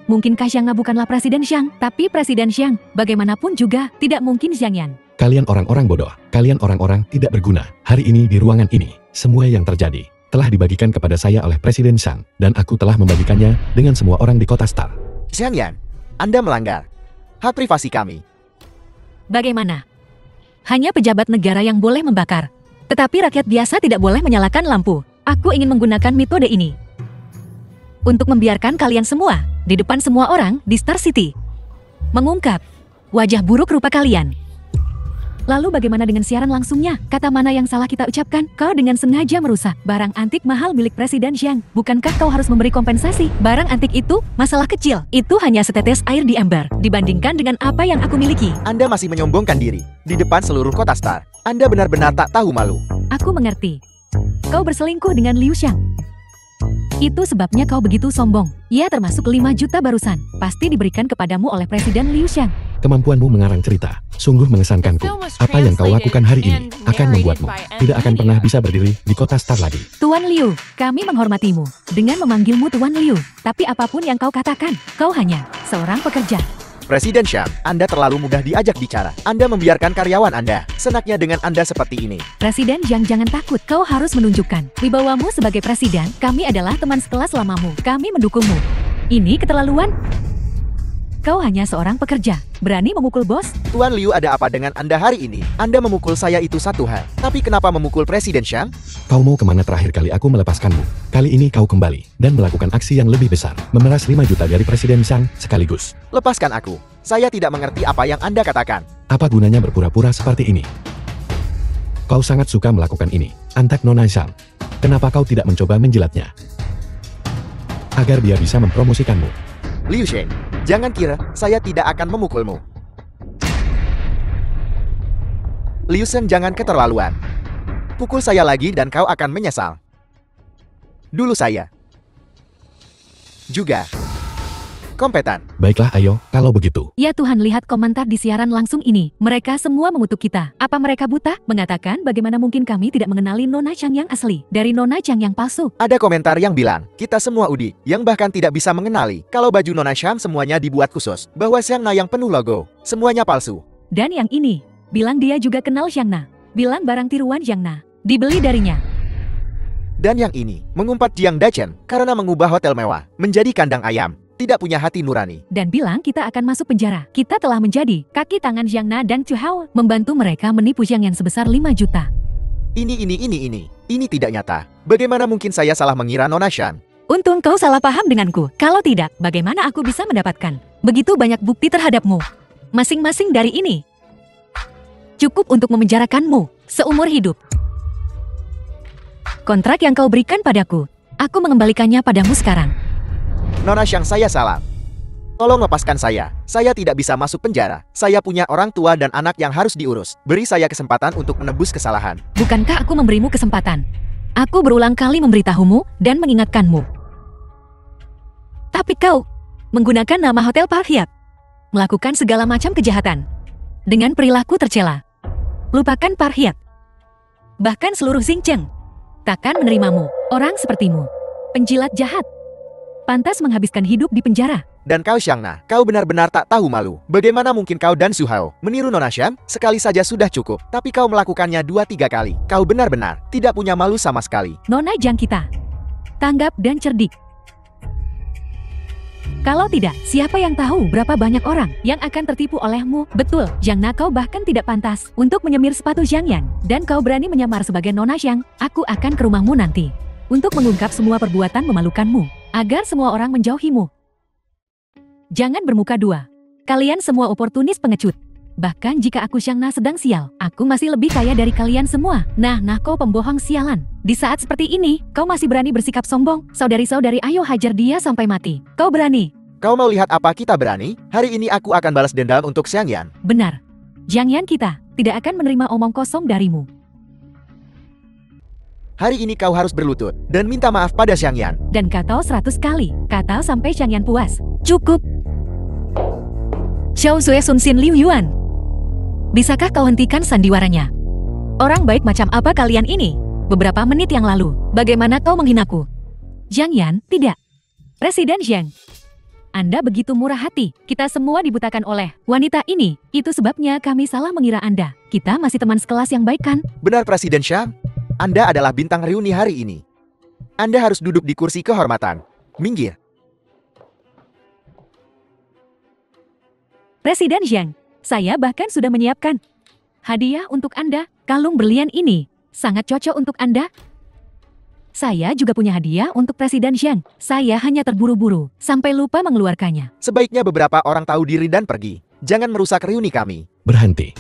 Mungkinkah Xiang bukanlah Presiden Xiang, tapi Presiden Xiang, bagaimanapun juga, tidak mungkin Xiang Yan. Kalian orang-orang bodoh. Kalian orang-orang tidak berguna. Hari ini di ruangan ini, semua yang terjadi telah dibagikan kepada saya oleh Presiden Xiang, dan aku telah membagikannya dengan semua orang di kota Star. Xiang Yan, Anda melanggar hak privasi kami. Bagaimana? Hanya pejabat negara yang boleh membakar. Tetapi rakyat biasa tidak boleh menyalakan lampu. Aku ingin menggunakan metode ini untuk membiarkan kalian semua, di depan semua orang di Star City, mengungkap wajah buruk rupa kalian. Lalu bagaimana dengan siaran langsungnya? Kata mana yang salah kita ucapkan? Kau dengan sengaja merusak barang antik mahal milik Presiden Xiang. Bukankah kau harus memberi kompensasi? Barang antik itu masalah kecil. Itu hanya setetes air di ember dibandingkan dengan apa yang aku miliki. Anda masih menyombongkan diri di depan seluruh kota Star. Anda benar-benar tak tahu malu. Aku mengerti. Kau berselingkuh dengan Liu Xiang. Itu sebabnya kau begitu sombong. Ya, termasuk 5 juta barusan. Pasti diberikan kepadamu oleh Presiden Liu Xiang. Kemampuanmu mengarang cerita sungguh mengesankanku. Apa yang kau lakukan hari ini akan membuatmu tidak akan pernah bisa berdiri di kota Star lagi. Tuan Liu, kami menghormatimu dengan memanggilmu Tuan Liu. Tapi apapun yang kau katakan, kau hanya seorang pekerja. Presiden Shang, Anda terlalu mudah diajak bicara. Anda membiarkan karyawan Anda senaknya dengan Anda seperti ini. Presiden Zhang, jangan takut. Kau harus menunjukkan wibawamu sebagai presiden. Kami adalah teman sekelas lamamu. Kami mendukungmu. Ini keterlaluan. Kau hanya seorang pekerja. Berani memukul bos? Tuan Liu, ada apa dengan Anda hari ini? Anda memukul saya itu satu hal. Tapi kenapa memukul Presiden Shang? Kau mau kemana terakhir kali aku melepaskanmu? Kali ini kau kembali dan melakukan aksi yang lebih besar. Memeras 5 juta dari Presiden Shang sekaligus. Lepaskan aku. Saya tidak mengerti apa yang Anda katakan. Apa gunanya berpura-pura seperti ini? Kau sangat suka melakukan ini. Antek Nona Shang. Kenapa kau tidak mencoba menjilatnya? Agar dia bisa mempromosikanmu. Liu Sheng, jangan kira saya tidak akan memukulmu. Liu Sheng, jangan keterlaluan. Pukul saya lagi dan kau akan menyesal. Dulu saya juga kompeten. Baiklah, ayo, kalau begitu. Ya Tuhan, lihat komentar di siaran langsung ini. Mereka semua mengutuk kita. Apa mereka buta? Mengatakan bagaimana mungkin kami tidak mengenali Nona Chang yang asli dari Nona Chang yang palsu. Ada komentar yang bilang, kita semua udik, yang bahkan tidak bisa mengenali kalau baju Nona Shang semuanya dibuat khusus, bahwa Xiangna yang penuh logo, semuanya palsu. Dan yang ini, bilang dia juga kenal Xiangna. Bilang barang tiruan Xiangna dibeli darinya. Dan yang ini, mengumpat Jiang Dachen karena mengubah hotel mewah menjadi kandang ayam. Tidak punya hati nurani. Dan bilang kita akan masuk penjara. Kita telah menjadi kaki tangan Xiangna dan Chu Hao, membantu mereka menipu Xiangyan sebesar 5 juta. Ini tidak nyata. Bagaimana mungkin saya salah mengira Nona Shang? Untung kau salah paham denganku. Kalau tidak, bagaimana aku bisa mendapatkan begitu banyak bukti terhadapmu? Masing-masing dari ini cukup untuk memenjarakanmu seumur hidup. Kontrak yang kau berikan padaku, aku mengembalikannya padamu sekarang. Nona Shang, saya salah. Tolong lepaskan saya. Saya tidak bisa masuk penjara. Saya punya orang tua dan anak yang harus diurus. Beri saya kesempatan untuk menebus kesalahan. Bukankah aku memberimu kesempatan? Aku berulang kali memberitahumu dan mengingatkanmu. Tapi kau menggunakan nama Hotel Park Hyatt, melakukan segala macam kejahatan dengan perilaku tercela. Lupakan Park Hyatt. Bahkan seluruh Xinjiang takkan menerimamu. Orang sepertimu, penjilat jahat, pantas menghabiskan hidup di penjara. Dan kau Xiangna, kau benar-benar tak tahu malu. Bagaimana mungkin kau dan Su Hao meniru Nona Shang? Sekali saja sudah cukup, tapi kau melakukannya 2-3 kali. Kau benar-benar tidak punya malu sama sekali. Nona Zhang kita tanggap dan cerdik. Kalau tidak, siapa yang tahu berapa banyak orang yang akan tertipu olehmu? Betul, Xiangna, kau bahkan tidak pantas untuk menyemir sepatu Xiangyan. Dan kau berani menyamar sebagai Nona Shang. Aku akan ke rumahmu nanti untuk mengungkap semua perbuatan memalukanmu, agar semua orang menjauhimu. Jangan bermuka dua. Kalian semua oportunis pengecut. Bahkan jika aku Xiangna sedang sial, aku masih lebih kaya dari kalian semua. Nah, kau pembohong sialan. Di saat seperti ini, kau masih berani bersikap sombong. Saudari-saudari, ayo hajar dia sampai mati. Kau berani? Kau mau lihat apa kita berani? Hari ini aku akan balas dendam untuk Xiangyan. Benar. Xiangyan kita tidak akan menerima omong kosong darimu. Hari ini kau harus berlutut dan minta maaf pada Xiangyan. Dan kata 100 kali. Kata sampai Xiangyan puas. Cukup. Xiao Zue Sun Xin Liu Yuan. Bisakah kau hentikan sandiwaranya? Orang baik macam apa kalian ini? Beberapa menit yang lalu, bagaimana kau menghinaku? Xiangyan, tidak. Presiden Zhang. Anda begitu murah hati. Kita semua dibutakan oleh wanita ini. Itu sebabnya kami salah mengira Anda. Kita masih teman sekelas yang baik kan? Benar, Presiden Shang. Anda adalah bintang reuni hari ini. Anda harus duduk di kursi kehormatan. Minggir. Presiden Zhang, saya bahkan sudah menyiapkan hadiah untuk Anda. Kalung berlian ini sangat cocok untuk Anda. Saya juga punya hadiah untuk Presiden Zhang. Saya hanya terburu-buru sampai lupa mengeluarkannya. Sebaiknya beberapa orang tahu diri dan pergi. Jangan merusak reuni kami. Berhenti.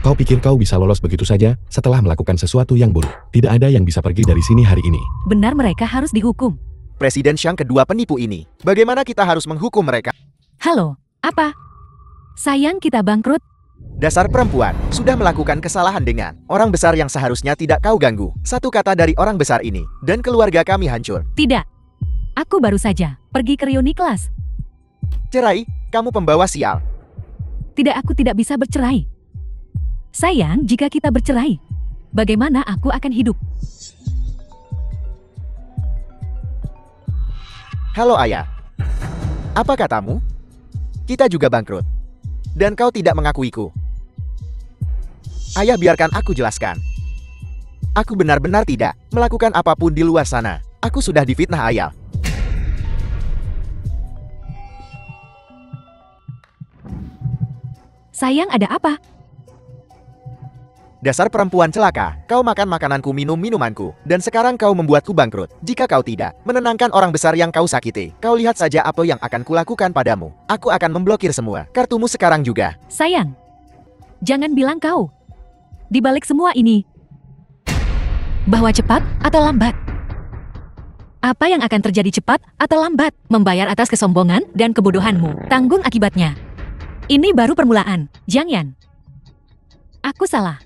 Kau pikir kau bisa lolos begitu saja setelah melakukan sesuatu yang buruk? Tidak ada yang bisa pergi dari sini hari ini. Benar, mereka harus dihukum. Presiden Shang kedua penipu ini. Bagaimana kita harus menghukum mereka? Halo, apa? Sayang kita bangkrut. Dasar perempuan, sudah melakukan kesalahan dengan orang besar yang seharusnya tidak kau ganggu. Satu kata dari orang besar ini, dan keluarga kami hancur. Tidak. Aku baru saja pergi ke reuni kelas. Cerai, kamu pembawa sial. Tidak, aku tidak bisa bercerai. Sayang, jika kita bercerai, bagaimana aku akan hidup? Halo ayah. Apa katamu? kita juga bangkrut. Dan kau tidak mengakuiku. Ayah, biarkan aku jelaskan. Aku benar-benar tidak melakukan apapun di luar sana. Aku sudah difitnah ayah. Sayang, ada apa? Dasar perempuan celaka, kau makan makananku, minum minumanku, dan sekarang kau membuatku bangkrut. Jika kau tidak menenangkan orang besar yang kau sakiti, kau lihat saja apa yang akan kulakukan padamu. Aku akan memblokir semua kartumu sekarang juga. Sayang, jangan bilang kau di balik semua ini bahwa cepat atau lambat. Apa yang akan terjadi cepat atau lambat? Membayar atas kesombongan dan kebodohanmu. Tanggung akibatnya. Ini baru permulaan, Jiang Yan. Aku salah.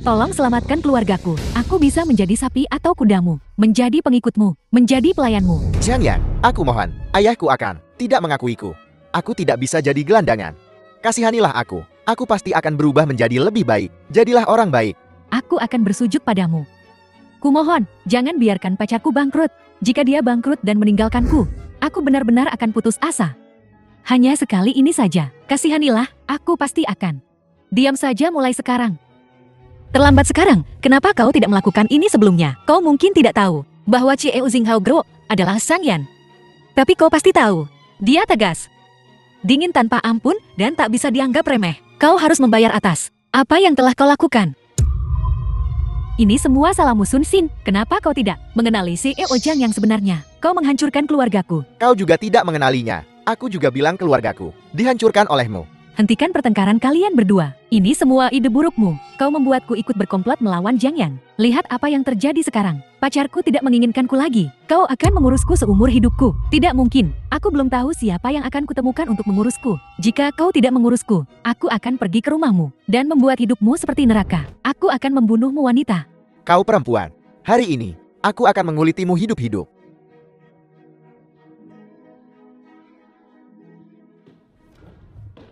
Tolong selamatkan keluargaku. Aku bisa menjadi sapi atau kudamu, menjadi pengikutmu, menjadi pelayanmu. Jiang Yan, aku mohon, ayahku akan tidak mengakuiku. Aku tidak bisa jadi gelandangan. Kasihanilah aku. Aku pasti akan berubah menjadi lebih baik. Jadilah orang baik. Aku akan bersujud padamu. Kumohon, jangan biarkan pacarku bangkrut. Jika dia bangkrut dan meninggalkanku, aku benar-benar akan putus asa. Hanya sekali ini saja. Kasihanilah, aku pasti akan. Diam saja mulai sekarang. Terlambat sekarang, kenapa kau tidak melakukan ini sebelumnya? Kau mungkin tidak tahu bahwa Chieo Xinghao Gro adalah Sang Yan. Tapi kau pasti tahu, dia tegas, dingin tanpa ampun, dan tak bisa dianggap remeh. Kau harus membayar atas apa yang telah kau lakukan. Ini semua salahmu, Sun Xin. Kenapa kau tidak mengenali CEO Jiang yang sebenarnya? Kau menghancurkan keluargaku. Kau juga tidak mengenalinya. Aku juga bilang keluargaku dihancurkan olehmu. Hentikan pertengkaran kalian berdua. Ini semua ide burukmu. Kau membuatku ikut berkomplot melawan Jiang Yan. Lihat apa yang terjadi sekarang. Pacarku tidak menginginkanku lagi. Kau akan mengurusku seumur hidupku. Tidak mungkin. Aku belum tahu siapa yang akan kutemukan untuk mengurusku. Jika kau tidak mengurusku, aku akan pergi ke rumahmu dan membuat hidupmu seperti neraka. Aku akan membunuhmu, wanita. Kau perempuan. Hari ini, aku akan mengulitimu hidup-hidup.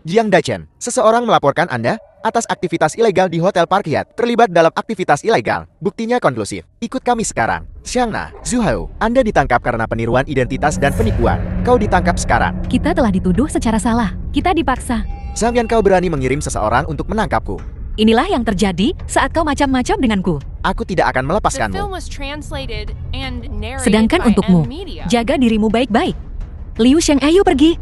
Jiang Daichen, seseorang melaporkan Anda atas aktivitas ilegal di Hotel Park Hyatt, terlibat dalam aktivitas ilegal. Buktinya konklusif. Ikut kami sekarang. Xiangna, Zhu Hao, Anda ditangkap karena peniruan identitas dan penipuan. Kau ditangkap sekarang. Kita telah dituduh secara salah. Kita dipaksa. Zhang Yan, kau berani mengirim seseorang untuk menangkapku. Inilah yang terjadi saat kau macam-macam denganku. Aku tidak akan The melepaskanmu. film was translated and narrated Sedangkan by untukmu, M Media. jaga dirimu baik-baik. Liu Sheng, ayo pergi.